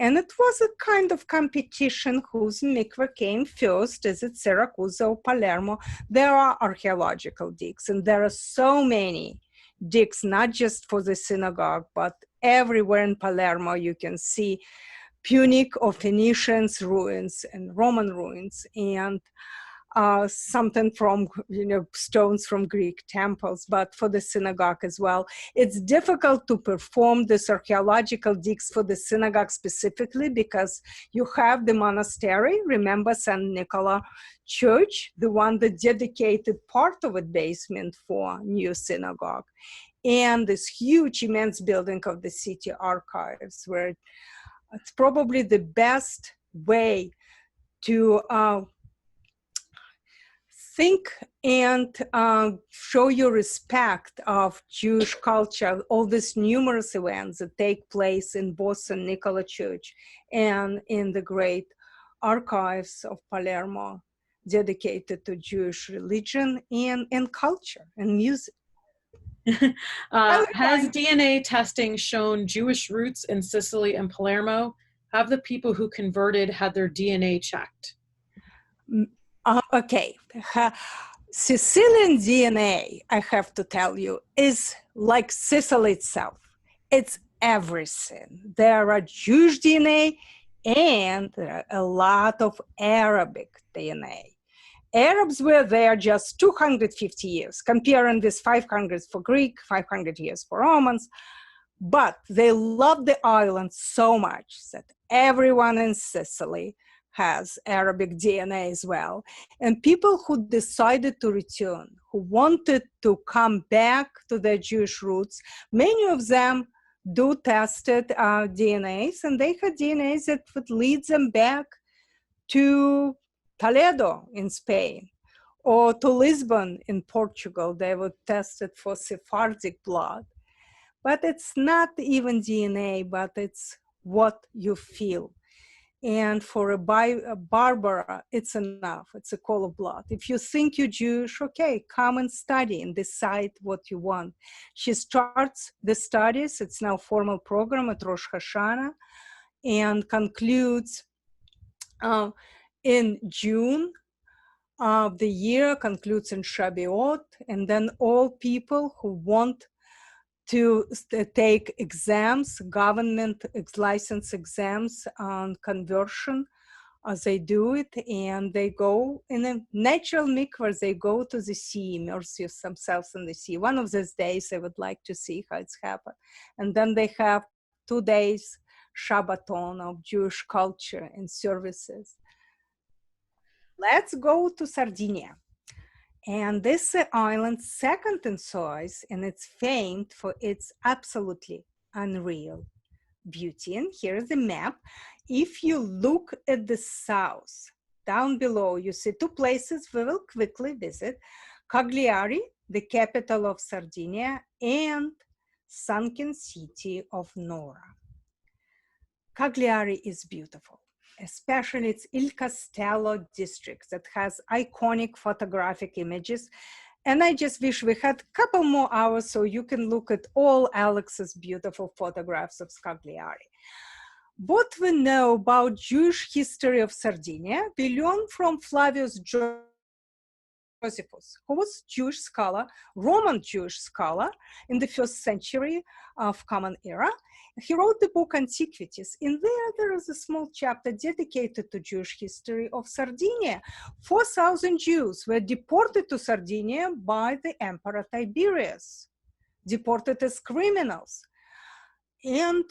And it was a kind of competition whose mikveh came first. Is it Siracusa or Palermo? There are archaeological digs, and there are so many digs, not just for the synagogue, but everywhere in Palermo you can see Punic or Phoenicians ruins and Roman ruins, and something from, stones from Greek temples, but for the synagogue as well. It's difficult to perform this archaeological digs for the synagogue specifically because you have the monastery, remember San Nicola Church, the one that dedicated part of its basement for new synagogue, and this huge, immense building of the city archives, where it's probably the best way to think and show your respect of Jewish culture, all these numerous events that take place in both San Nicola Church and in the great archives of Palermo dedicated to Jewish religion and culture and music. Has DNA testing shown Jewish roots in Sicily and Palermo? Have the people who converted had their DNA checked? Okay. Sicilian DNA, I have to tell you, is like Sicily itself. It's everything. There are Jewish DNA and there are a lot of Arabic DNA. Arabs were there just 250 years, comparing with 500 for Greek, 500 years for Romans. But they loved the island so much that everyone in Sicily has Arabic DNA as well. And people who decided to return, who wanted to come back to their Jewish roots, many of them do tested DNAs, and they had DNAs that would lead them back to Toledo in Spain, or to Lisbon in Portugal. They were tested for Sephardic blood. But it's not even DNA, but it's what you feel. And for a Barbara, it's enough. It's a call of blood. If you think you're Jewish, okay, come and study and decide what you want. She starts the studies. It's now a formal program at Rosh Hashanah, and concludes in June of the year, concludes in Shavuot, and then all people who want to take exams, government license exams on conversion, they do it, and they go in a natural mikvah. They go to the sea, immerse themselves in the sea. One of those days, I would like to see how it's happened. And then they have 2 days Shabbaton of Jewish culture and services. Let's go to Sardinia. And this island, second in size, and it's famed for its absolutely unreal beauty. And here's the map. If you look at the south, down below, you see 2 places we will quickly visit: Cagliari, the capital of Sardinia, and sunken city of Nora. Cagliari is beautiful, especially its Il Castello district that has iconic photographic images. And I just wish we had a couple more hours so you can look at all Alex's beautiful photographs of Cagliari. What we know about Jewish history of Sardinia, we learn from Flavius Josephus, who was Jewish scholar, Roman Jewish scholar in the 1st century of Common Era. He wrote the book Antiquities. In there is a small chapter dedicated to Jewish history of Sardinia. 4,000 Jews were deported to Sardinia by the Emperor Tiberius, deported as criminals. And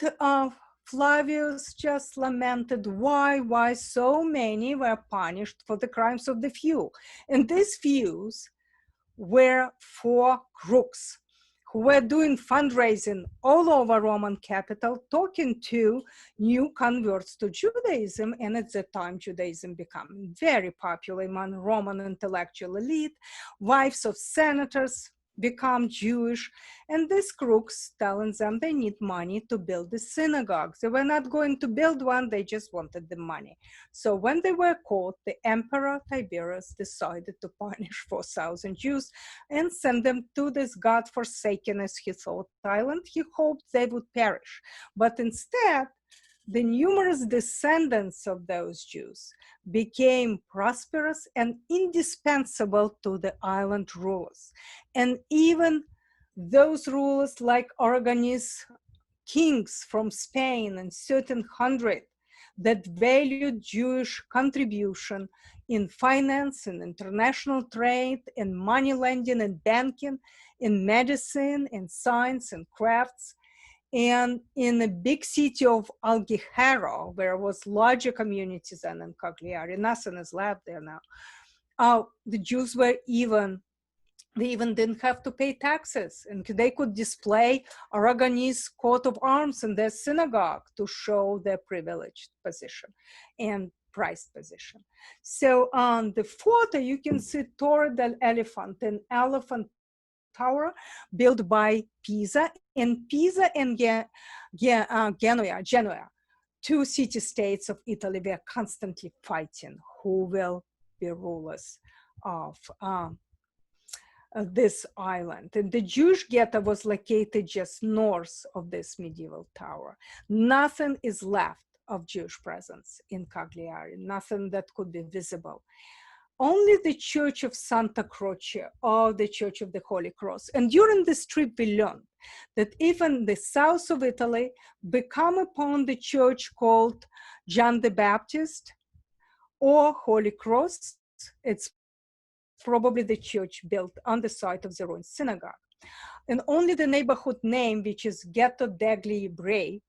Flavius just lamented why so many were punished for the crimes of the few. And these few were four crooks who were doing fundraising all over Roman capital, talking to new converts to Judaism. And at that time, Judaism became very popular among Roman intellectual elite. Wives of senators become Jewish, and these crooks telling them they need money to build the synagogues. They were not going to build one, they just wanted the money. So when they were caught, the Emperor Tiberius decided to punish 4,000 Jews and send them to this godforsaken, as he thought, island. He hoped they would perish. But instead, the numerous descendants of those Jews became prosperous and indispensable to the island rulers. And even those rulers like Aragonese kings from Spain in 1300 that valued Jewish contribution in finance and international trade, in money lending and banking, in medicine, in science and crafts. And in the big city of Alghero, where was larger communities than in Cagliari, nothing is left there now. The Jews were they even didn't have to pay taxes, and they could display Aragonese coat of arms in their synagogue to show their privileged position and prized position. So on the photo, you can see Torre del Elephant, an elephant tower built by Pisa, and Pisa and Genoa, two city-states of Italy, were constantly fighting who will be rulers of this island. And the Jewish ghetto was located just north of this medieval tower. Nothing is left of Jewish presence in Cagliari, nothing that could be visible. Only the Church of Santa Croce, or the Church of the Holy Cross. And during this trip, we learned that even the south of Italy become upon the church called John the Baptist or Holy Cross. It's probably the church built on the site of the ruined synagogue. And only the neighborhood name, which is Ghetto degli Ebrei,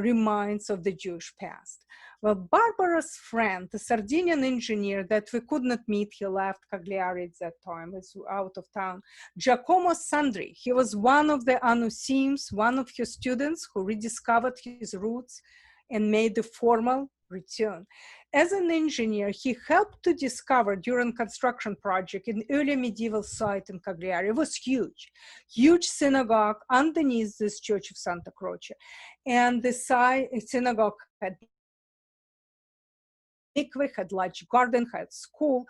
reminds of the Jewish past. Well, Barbara's friend, the Sardinian engineer that we could not meet, he left Cagliari at that time, was out of town, Giacomo Sandri. He was one of the Anusims, one of his students who rediscovered his roots and made the formal return. As an engineer, he helped to discover during construction project an early medieval site in Cagliari. It was huge synagogue underneath this Church of Santa Croce. And the synagogue had mikveh, had large garden, had school,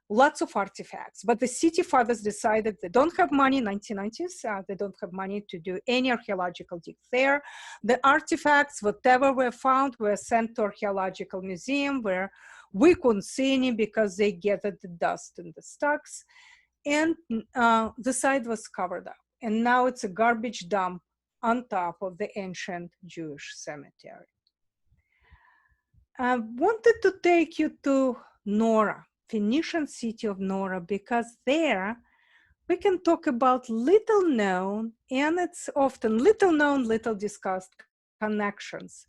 lots of artifacts. But the city fathers decided they don't have money, 1990s, they don't have money to do any archaeological dig there. The artifacts, whatever were found, were sent to archaeological museum where we couldn't see any because they gathered the dust in the stocks. And the site was covered up. And now it's a garbage dump on top of the ancient Jewish cemetery. I wanted to take you to Nora, Phoenician city of Nora, because there we can talk about little known, and it's often little known, little discussed connections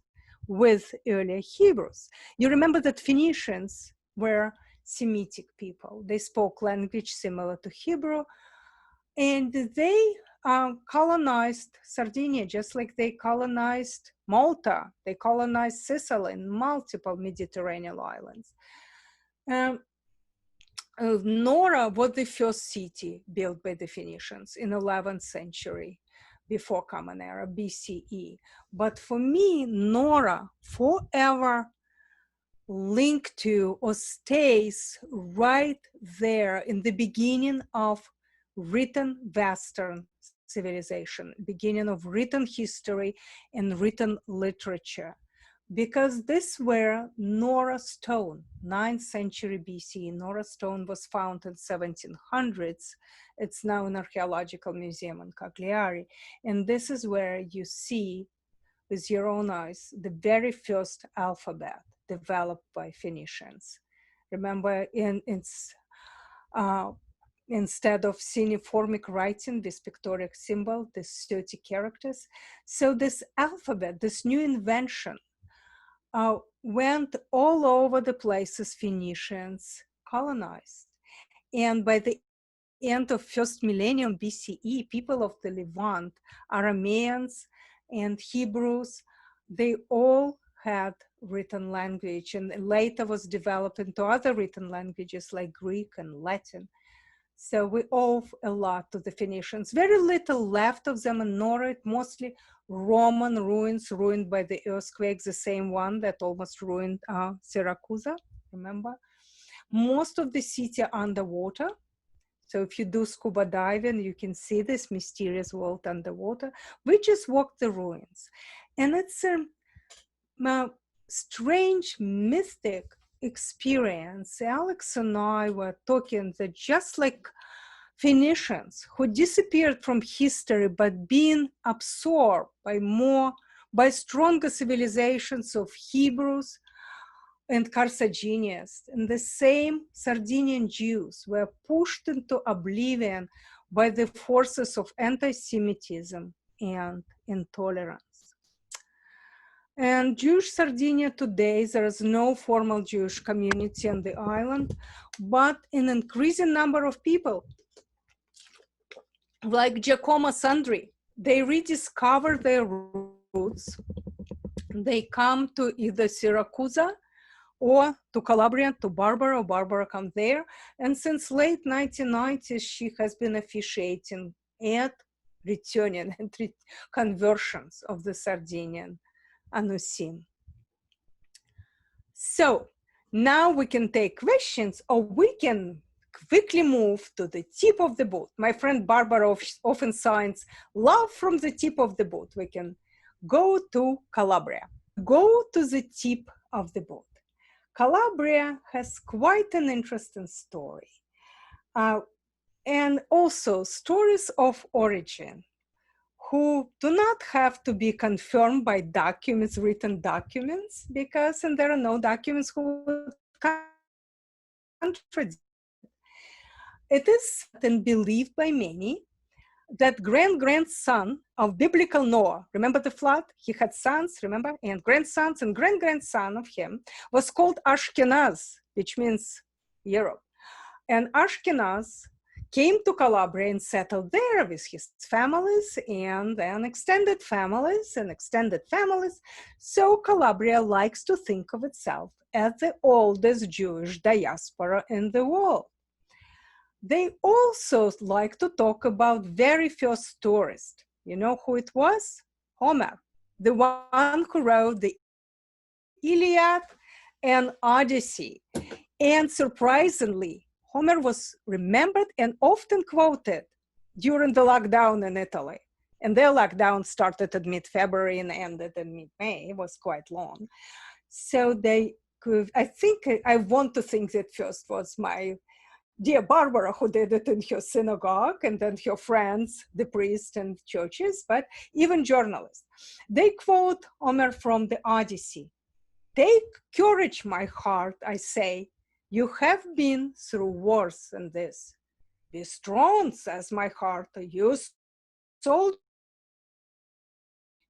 with earlier Hebrews. You remember that Phoenicians were Semitic people. They spoke language similar to Hebrew, and they colonized Sardinia, just like they colonized Malta, they colonized Sicily and multiple Mediterranean islands. Nora was the first city built by the Phoenicians in 11th century before Common Era, BCE. But for me, Nora forever linked to or stays right there in the beginning of written Western civilization, beginning of written history and written literature, because this were Nora stone, 9th century BC. Nora stone was found in 1700s. It's now an archaeological museum in Cagliari. And this is where you see with your own eyes the very first alphabet developed by Phoenicians. Remember, instead of cuneiformic writing, this pictorial symbol, this 30 characters. So this alphabet, this new invention, went all over the places Phoenicians colonized. And by the end of first millennium BCE, people of the Levant, Arameans and Hebrews, they all had written language, and later was developed into other written languages like Greek and Latin. So we owe a lot to the Phoenicians. Very little left of them in Norway, mostly Roman ruins ruined by the earthquake, the same one that almost ruined Siracusa, remember? Most of the city underwater. So if you do scuba diving, you can see this mysterious world underwater. We just walked the ruins. And it's a strange, mystic experience. Alex and I were talking that just like Phoenicians who disappeared from history but being absorbed by stronger civilizations of Hebrews and Carthaginians, and the same Sardinian Jews were pushed into oblivion by the forces of anti-Semitism and intolerance. And Jewish Sardinia today, there is no formal Jewish community on the island, but an increasing number of people, like Giacomo Sandri, they rediscover their roots. They come to either Siracusa or to Calabria, to Barbara, or Barbara come there. And since late 1990s, she has been officiating at returning and conversions of the Sardinian Anusim. So now we can take questions, or we can quickly move to the tip of the boat. My friend Barbara often signs love from the tip of the boat. We can go to Calabria. Go to the tip of the boat. Calabria has quite an interesting story. And also stories of origin, who do not have to be confirmed by documents, written documents, because and there are no documents who would contradict. It is then believed by many that grandson of biblical Noah, remember the flood? He had sons, remember? And grandsons, and grandson of him was called Ashkenaz, which means Europe. And Ashkenaz came to Calabria and settled there with his families and then extended families. So Calabria likes to think of itself as the oldest Jewish diaspora in the world. They also like to talk about very first tourist. You know who it was? Homer, the one who wrote the Iliad and Odyssey. And surprisingly, Homer was remembered and often quoted during the lockdown in Italy. And their lockdown started at mid-February and ended in mid-May. It was quite long. So I want to think that first was my dear Barbara, who did it in her synagogue, and then her friends, the priests and churches, but even journalists. They quote Homer from the Odyssey. Take courage, my heart, I say. You have been through worse than this. Be strong, says my heart, you soul.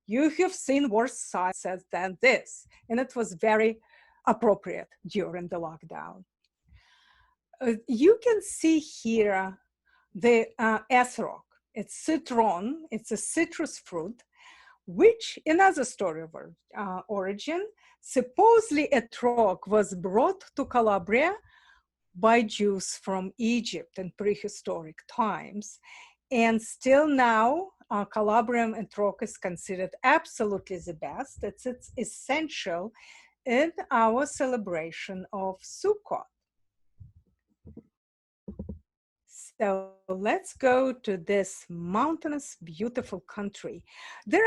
You have seen worse sights than this. And it was very appropriate during the lockdown. You can see here the ethrog. It's citron, it's a citrus fruit, which another story of origin, supposedly etrog was brought to Calabria by Jews from Egypt in prehistoric times. And still now, Calabrian etrog is considered absolutely the best. It's essential in our celebration of Sukkot. So let's go to this mountainous, beautiful country. There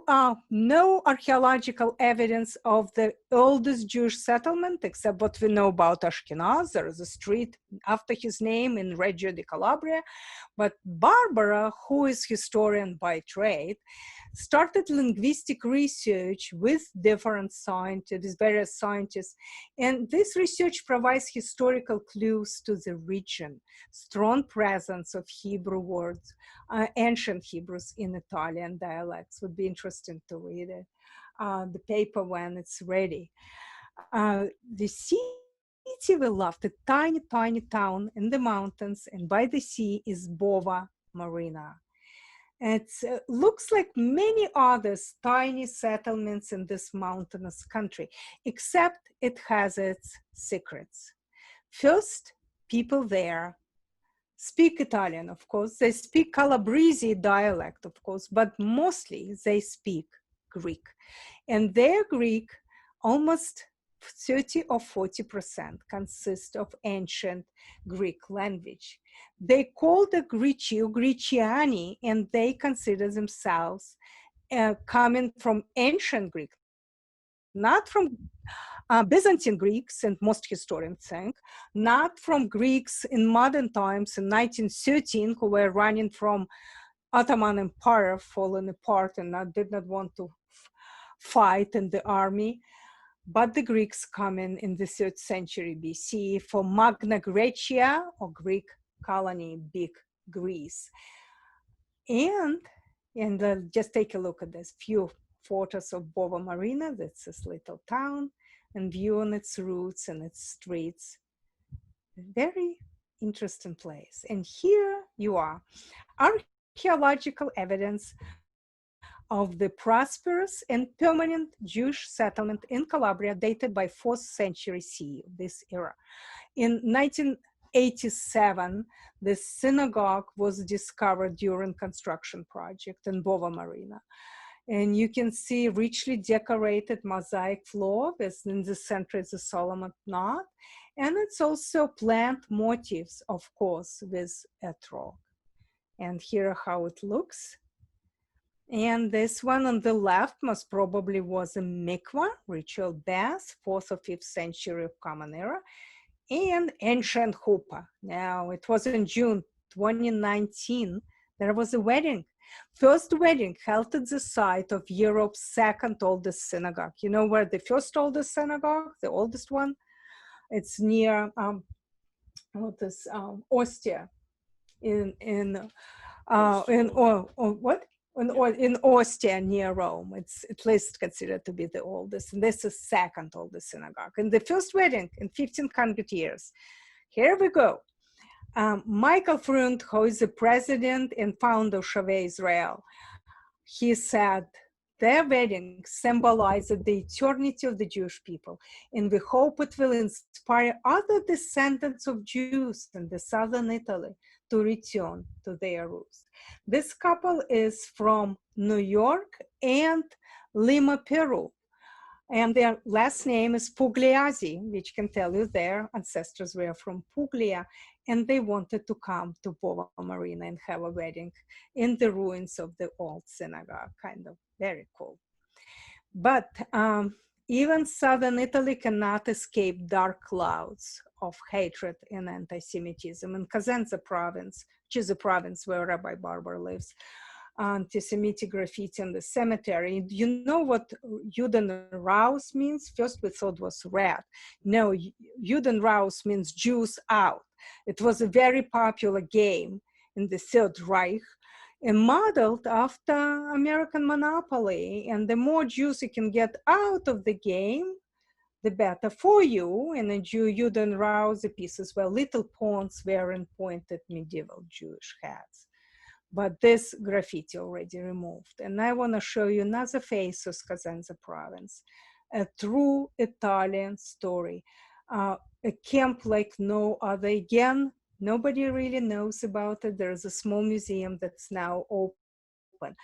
are, no archaeological evidence of the oldest Jewish settlement, except what we know about Ashkenaz. There is a street after his name in Reggio di Calabria. But Barbara, who is historian by trade, started linguistic research with different scientists, various scientists. And this research provides historical clues to the region, strong presence of Hebrew words, ancient Hebrews in Italian dialects. Would be interesting to read it, the paper when it's ready. The city city we loved, a tiny, tiny town in the mountains and by the sea is Bova Marina. It looks like many other tiny settlements in this mountainous country, except it has its secrets. First, people there speak Italian, of course. They speak Calabrese dialect, of course, but mostly they speak Greek. And their Greek, almost 30 or 40% consists of ancient Greek language. They call the Greci or Greciani, and they consider themselves coming from ancient Greek, not from Byzantine Greeks, and most historians think, not from Greeks in modern times in 1913, who were running from Ottoman Empire, falling apart and did not want to fight in the army, but the Greeks come in the 3rd century BC for Magna Graecia, or Greek colony, Big Greece. And just take a look at this few photos of Bova Marina. That's this little town, and view on its roots and its streets. Very interesting place. And here you are, archaeological evidence of the prosperous and permanent Jewish settlement in Calabria dated by 4th century CE, this era. In 1987, the synagogue was discovered during construction project in Bova Marina. And you can see richly decorated mosaic floor with in the center is a Solomon knot. And it's also plant motifs, of course, with etrog. And here how it looks. And this one on the left most probably was a mikvah, ritual bath, 4th or 5th century of Common Era, and ancient chuppah. Now, it was in June 2019, there was a wedding. First wedding held at the site of Europe's 2nd oldest synagogue. You know where the first oldest synagogue, the oldest one? It's near, Ostia, in Ostia near Rome. It's at least considered to be the oldest, and this is 2nd oldest synagogue. And the first wedding in 1500 years. Here we go. Michael Freund, who is the president and founder of Shavei Israel, he said, their wedding symbolizes the eternity of the Jewish people, and we hope it will inspire other descendants of Jews in the southern Italy to return to their roots. This couple is from New York and Lima, Peru. And their last name is Pugliasi, which can tell you their ancestors were from Puglia, and they wanted to come to Bova Marina and have a wedding in the ruins of the old synagogue. Kind of very cool. But even southern Italy cannot escape dark clouds of hatred and anti-Semitism. In Cosenza province, which is a province where Rabbi Barber lives, anti-Semitic graffiti in the cemetery. You know what Juden raus means? First we thought was red. No, Juden raus means Jews out. It was a very popular game in the Third Reich and modeled after American Monopoly. And the more Jews you can get out of the game, the better for you. And in Juden raus, the pieces were little pawns wearing pointed medieval Jewish hats. But this graffiti already removed. And I want to show you another face of Cosenza province, a true Italian story, a camp like no other. Again, nobody really knows about it. There's a small museum that's now open.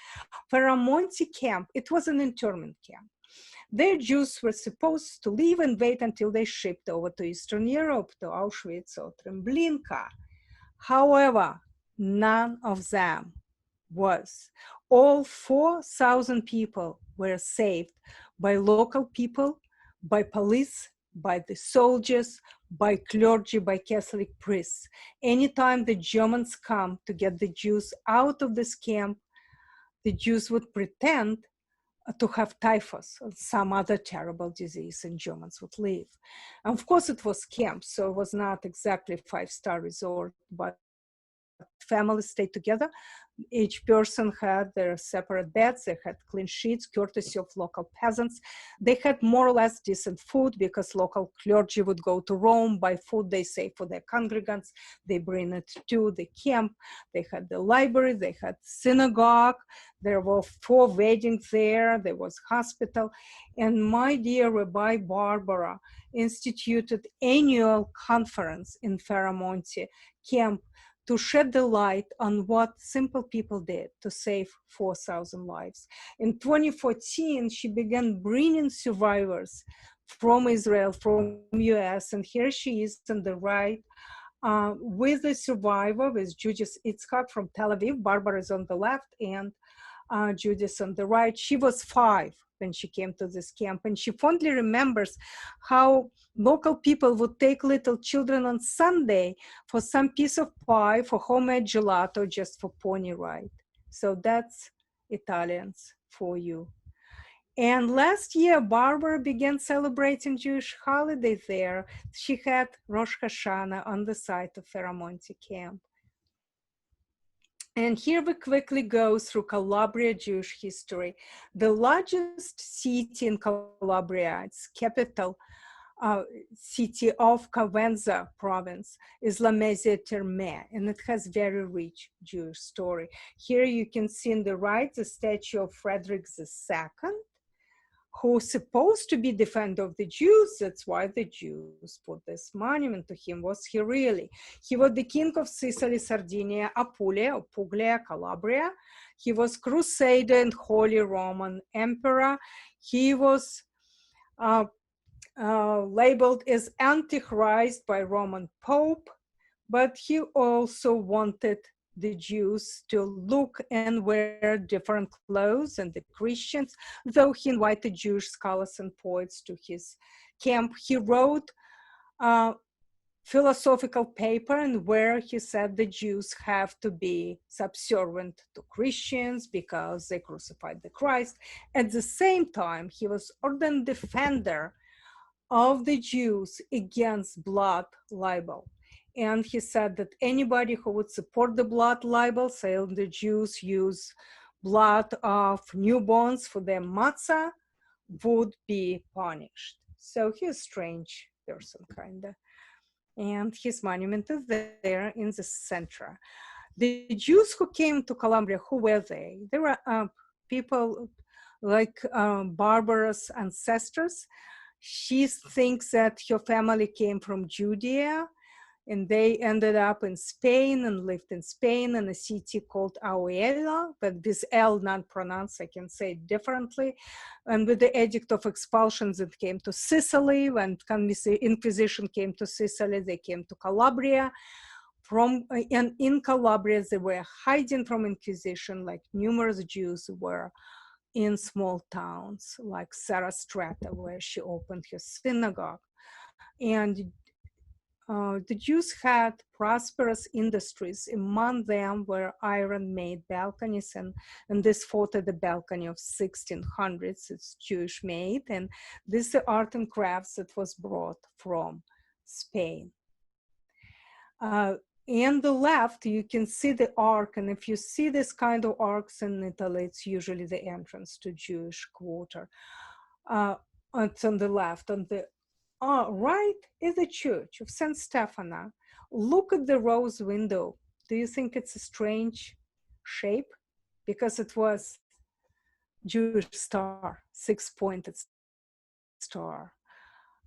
Ferramonti camp, it was an internment camp. Their Jews were supposed to leave and wait until they shipped over to Eastern Europe, to Auschwitz or Treblinka. However, none of them was. All 4,000 people were saved by local people, by police, by the soldiers, by clergy, by Catholic priests. Anytime the Germans come to get the Jews out of this camp, the Jews would pretend to have typhus or some other terrible disease, and Germans would leave. And of course, it was camp, so it was not exactly a 5-star resort, but families stayed together. Each person had their separate beds. They had clean sheets, courtesy of local peasants. They had more or less decent food because local clergy would go to Rome, buy food, they say, for their congregants. They bring it to the camp. They had the library, they had synagogue. There were 4 weddings there. There was hospital. And my dear Rabbi Barbara instituted annual conference in Ferramonte camp to shed the light on what simple people did to save 4,000 lives. In 2014, she began bringing survivors from Israel, from US, and here she is on the right with the survivor, with Judith Itzhak from Tel Aviv. Barbara is on the left, and Judith on the right. She was 5 when she came to this camp, and she fondly remembers how local people would take little children on Sunday for some piece of pie, for homemade gelato, just for pony ride. So that's Italians for you. And last year, Barbara began celebrating Jewish holiday there. She had Rosh Hashanah on the site of Ferramonte camp. And here we quickly go through Calabria Jewish history. The largest city in Calabria, its capital city of Cavenza province, is La Mesia Terme, and it has very rich Jewish story. Here you can see on the right the statue of Frederick II, who's supposed to be defender of the Jews. That's why the Jews put this monument to him. Was he really? He was the king of Sicily, Sardinia, Apulia, Puglia, Calabria. He was crusader and Holy Roman emperor. He was labeled as Antichrist by Roman Pope, but he also wanted the Jews to look and wear different clothes than the Christians. Though he invited Jewish scholars and poets to his camp, he wrote a philosophical paper and where he said the Jews have to be subservient to Christians because they crucified the Christ. At the same time, he was ardent defender of the Jews against blood libel. And he said that anybody who would support the blood libel, saying the Jews use blood of newborns for their matzah, would be punished. So he's a strange person, kind of. And his monument is there in the center. The Jews who came to Calabria, who were they? There were people like Barbara's ancestors. She thinks that her family came from Judea, and they ended up in Spain and lived in Spain in a city called Auela, but this L not pronounced, I can say it differently. And with the Edict of Expulsion, it came to Sicily. When Inquisition came to Sicily, they came to Calabria. And in Calabria, they were hiding from Inquisition, like numerous Jews were in small towns like Siracusa, where she opened her synagogue. And the Jews had prosperous industries. Among them were iron-made balconies, and this photo, the balcony of 1600s, it's Jewish made, and this is the art and crafts that was brought from Spain. In the left, you can see the ark, and if you see this kind of arcs in Italy, it's usually the entrance to Jewish quarter. It's on the left. On the right is the church of St. Stefano. Look at the rose window. Do you think it's a strange shape? Because it was Jewish star, 6-pointed star.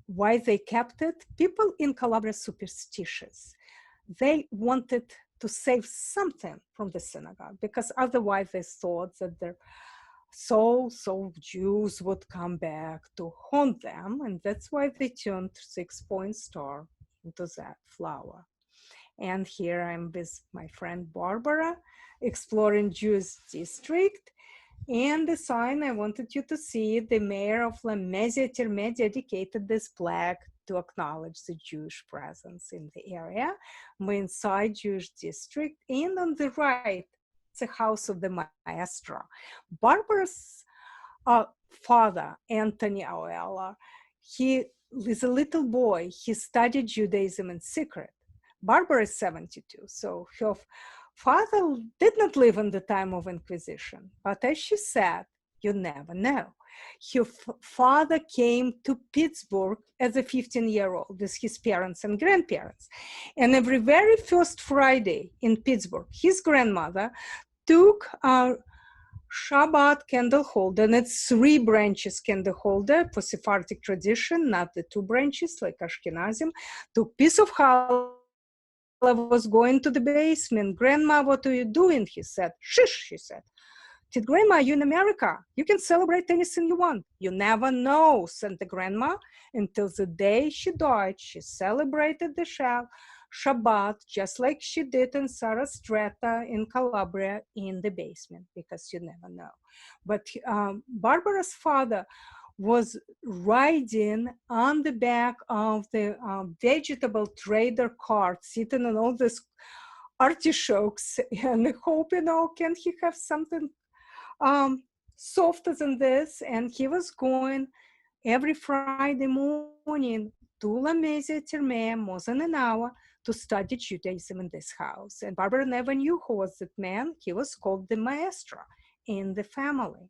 Why they kept it? People in Calabria superstitious. They wanted to save something from the synagogue because otherwise they thought that their souls of Jews would come back to haunt them, and that's why they turned 6-point star into that flower. And here I'm with my friend Barbara exploring Jewish district, and the sign I wanted you to see, the mayor of La Mesia Terme dedicated this plaque to acknowledge the Jewish presence in the area. We're inside Jewish district, and on the right, it's the house of the maestro. Barbara's father, Anthony Auella, he is a little boy. He studied Judaism in secret. Barbara is 72, so her father did not live in the time of Inquisition, but as she said, you never know. Her father came to Pittsburgh as a 15-year-old with his parents and grandparents. And every very first Friday in Pittsburgh, his grandmother took a Shabbat candle holder, and it's 3 branches candle holder for Sephardic tradition, not the 2 branches like Ashkenazim, took piece of challah, was going to the basement. Grandma, what are you doing? He said. Shish, she said. Said, Grandma, you're in America. You can celebrate anything you want. You never know, said the grandma. Until the day she died, she celebrated the Shabbat just like she did in Siracusa in Calabria in the basement, because you never know. But Barbara's father was riding on the back of the vegetable trader cart, sitting on all these artichokes and hoping, can he have something softer than this? And he was going every Friday morning to La Mesa Terme, more than an hour, to study Judaism in this house. And Barbara never knew who was that man. He was called the maestro in the family.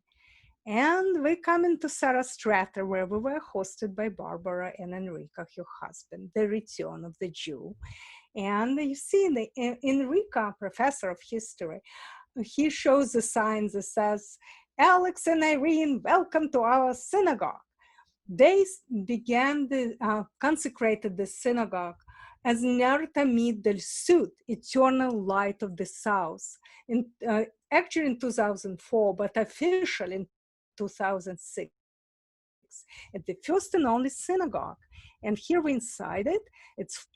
And we come into Siracusa, where we were hosted by Barbara and Enrica, her husband, the return of the Jew. And you see, Enrica, professor of history, he shows the signs that says, Alex and Irene, welcome to our synagogue. They began consecrated the synagogue as Ner Tamid del Sud, eternal light of the south. Actually in 2004, but officially in 2006. It's the first and only synagogue. And here we inside it, it's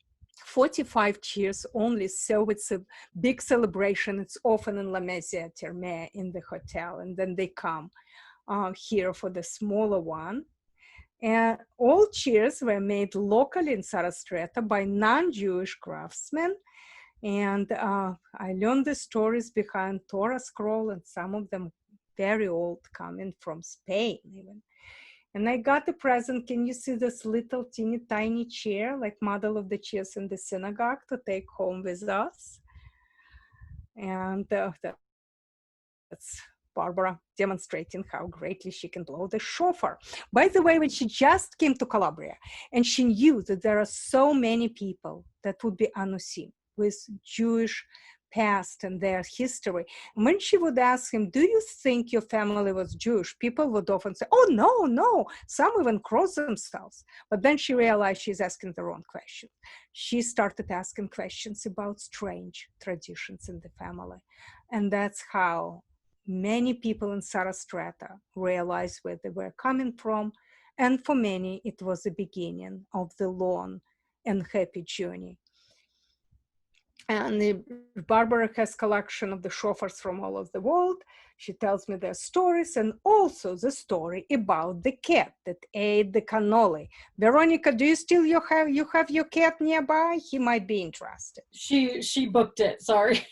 45 chairs only, so it's a big celebration. It's often in La Mesa Terme in the hotel, and then they come here for the smaller one. And all chairs were made locally in Siracusa by non-Jewish craftsmen. And I learned the stories behind Torah scroll, and some of them very old, coming from Spain even. And I got a present. Can you see this little teeny tiny chair, like model of the chairs in the synagogue, to take home with us? And that's Barbara demonstrating how greatly she can blow the shofar. By the way, when she just came to Calabria, and she knew that there are so many people that would be anusim with Jewish past and their history. And when she would ask him, do you think your family was Jewish? People would often say, oh, no. Some even cross themselves. But then she realized she's asking the wrong question. She started asking questions about strange traditions in the family. And that's how many people in Siracusa realized where they were coming from. And for many, it was the beginning of the long and happy journey. And Barbara has collection of the shofars from all over the world. She tells me their stories, and also the story about the cat that ate the cannoli. Veronica, do you still have your cat nearby? He might be interested. She booked it, sorry.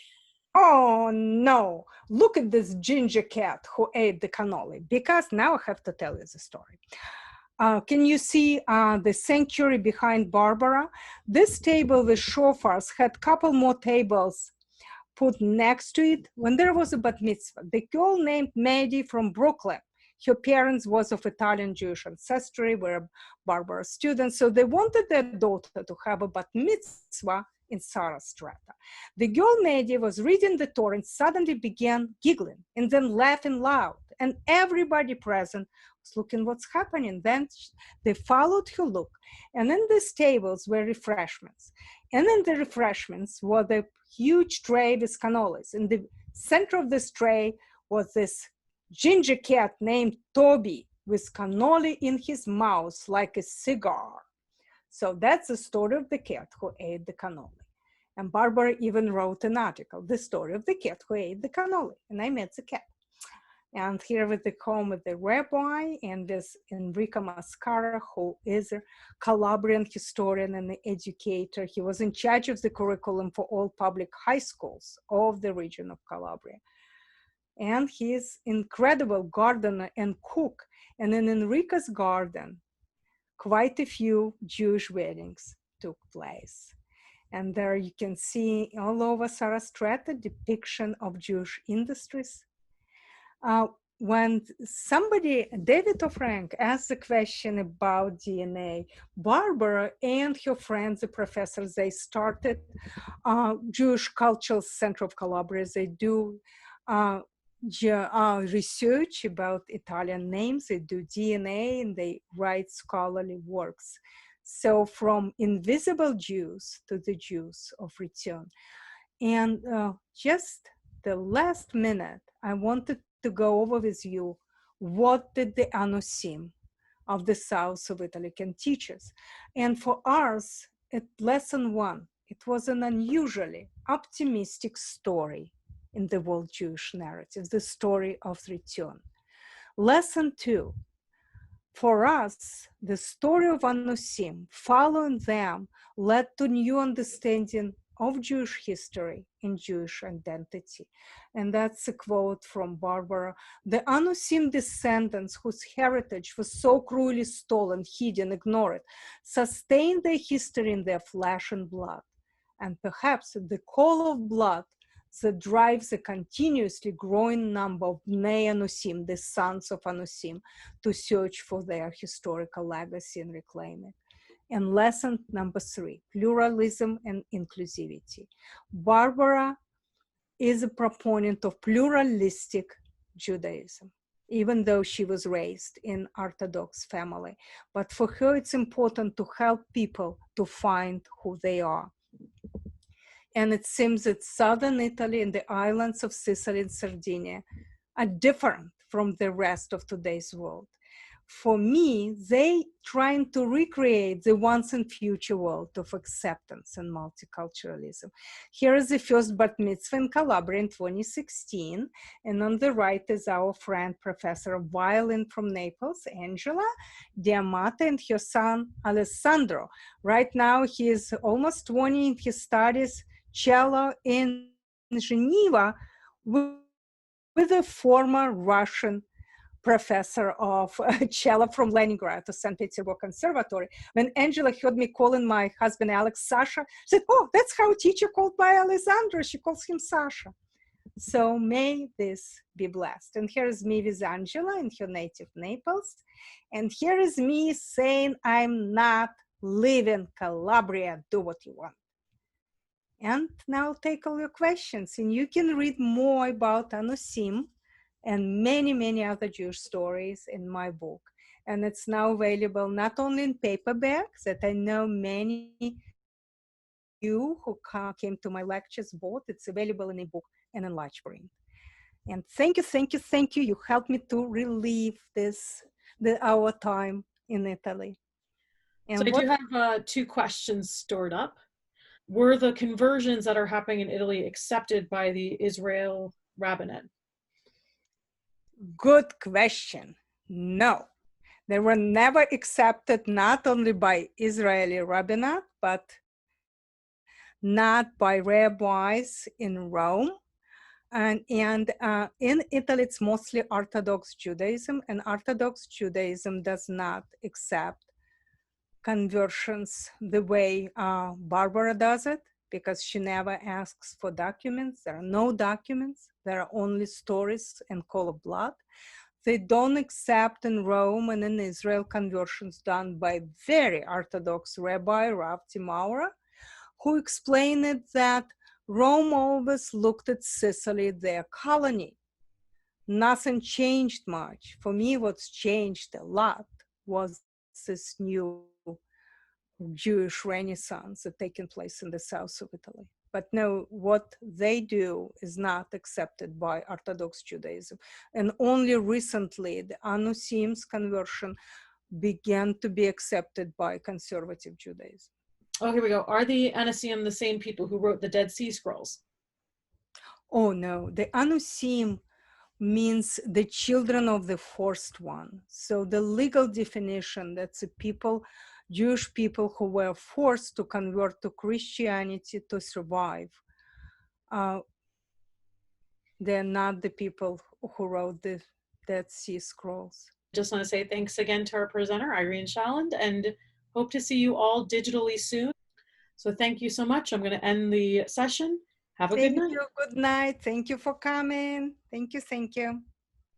Oh no, look at this ginger cat who ate the cannoli, because now I have to tell you the story. Can you see the sanctuary behind Barbara? This table with shofars had a couple more tables put next to it when there was a bat mitzvah. The girl named Maddie from Brooklyn, her parents was of Italian Jewish ancestry, were Barbara's students, so they wanted their daughter to have a bat mitzvah in Siracusa. The girl Maddie was reading the Torah and suddenly began giggling and then laughing loud, and everybody present was looking what's happening. Then they followed her look, and in these tables were refreshments, and in the refreshments was the huge tray with cannolis. In the center of this tray was this ginger cat named Toby with cannoli in his mouth like a cigar. So that's the story of the cat who ate the cannoli. And Barbara even wrote an article, the story of the cat who ate the cannoli. And I met the cat. And here with the home with the rabbi and this Enrico Mascara, who is a Calabrian historian and educator. He was in charge of the curriculum for all public high schools of the region of Calabria. And he is incredible gardener and cook. And in Enrico's garden, quite a few Jewish weddings took place. And there you can see all over Sarastra depiction of Jewish industries. When somebody, David Ofrank, asked the question about DNA, Barbara and her friends, the professors, they started Jewish Cultural Center of Calabria. They do research about Italian names, they do DNA, and they write scholarly works. So from invisible Jews to the Jews of return. And just the last minute, I wanted to go over with you what did the Anusim of the south of Italy can teach us. And for us, at lesson 1, it was an unusually optimistic story in the world Jewish narrative, the story of return. Lesson 2, for us, the story of Anusim, following them, led to new understanding of Jewish history and Jewish identity. And that's a quote from Barbara. The Anusim descendants whose heritage was so cruelly stolen, hidden, ignored, sustained their history in their flesh and blood. And perhaps the call of blood that drives a continuously growing number of Bnei Anusim, the sons of Anusim, to search for their historical legacy and reclaim it. And lesson number 3, pluralism and inclusivity. Barbara is a proponent of pluralistic Judaism, even though she was raised in Orthodox family. But for her, it's important to help people to find who they are. And it seems that southern Italy and the islands of Sicily and Sardinia are different from the rest of today's world. For me, they trying to recreate the once and future world of acceptance and multiculturalism. Here is the first bat mitzvah in Calabria in 2016. And on the right is our friend, professor of violin from Naples, Angela Diamata, and her son, Alessandro. Right now, he is almost 20 and he studies cello in Geneva with a former Russian professor of cello from Leningrad to St. Petersburg Conservatory. When Angela heard me calling my husband Alex Sasha, she said, oh, that's how a teacher called by Alessandro. She calls him Sasha. So may this be blessed. And here is me with Angela in her native Naples. And here is me saying, I'm not leaving Calabria, do what you want. And now I'll take all your questions. And you can read more about Anusim and many, many other Jewish stories in my book. And it's now available not only in paperback, that I know many of you who came to my lectures bought, it's available in ebook and in large print. And thank you, thank you, thank you. You helped me to relive our time in Italy. And so I do have 2 questions stored up. Were the conversions that are happening in Italy accepted by the Israel rabbinate? Good question. No, they were never accepted, not only by Israeli rabbinate, but not by rabbis in Rome. And in Italy, it's mostly Orthodox Judaism, and Orthodox Judaism does not accept conversions the way Barbara does it, because she never asks for documents. There are no documents. There are only stories and call of blood. They don't accept in Rome and in Israel conversions done by very Orthodox Rabbi Rav Di Mauro, who explained that Rome always looked at Sicily, their colony. Nothing changed much. For me, what's changed a lot was this new Jewish Renaissance that taken place in the south of Italy. But no, what they do is not accepted by Orthodox Judaism. And only recently, the Anusim's conversion began to be accepted by conservative Judaism. Oh, here we go. Are the Anusim the same people who wrote the Dead Sea Scrolls? Oh, no. The Anusim means the children of the first one. So the legal definition, that's the people, Jewish people who were forced to convert to Christianity to survive. They're not the people who wrote the Dead Sea Scrolls. Just want to say thanks again to our presenter, Irene Shalland, and hope to see you all digitally soon. So thank you so much. I'm going to end the session. Have a good night. Thank you. Good night. Thank you for coming. Thank you. Thank you.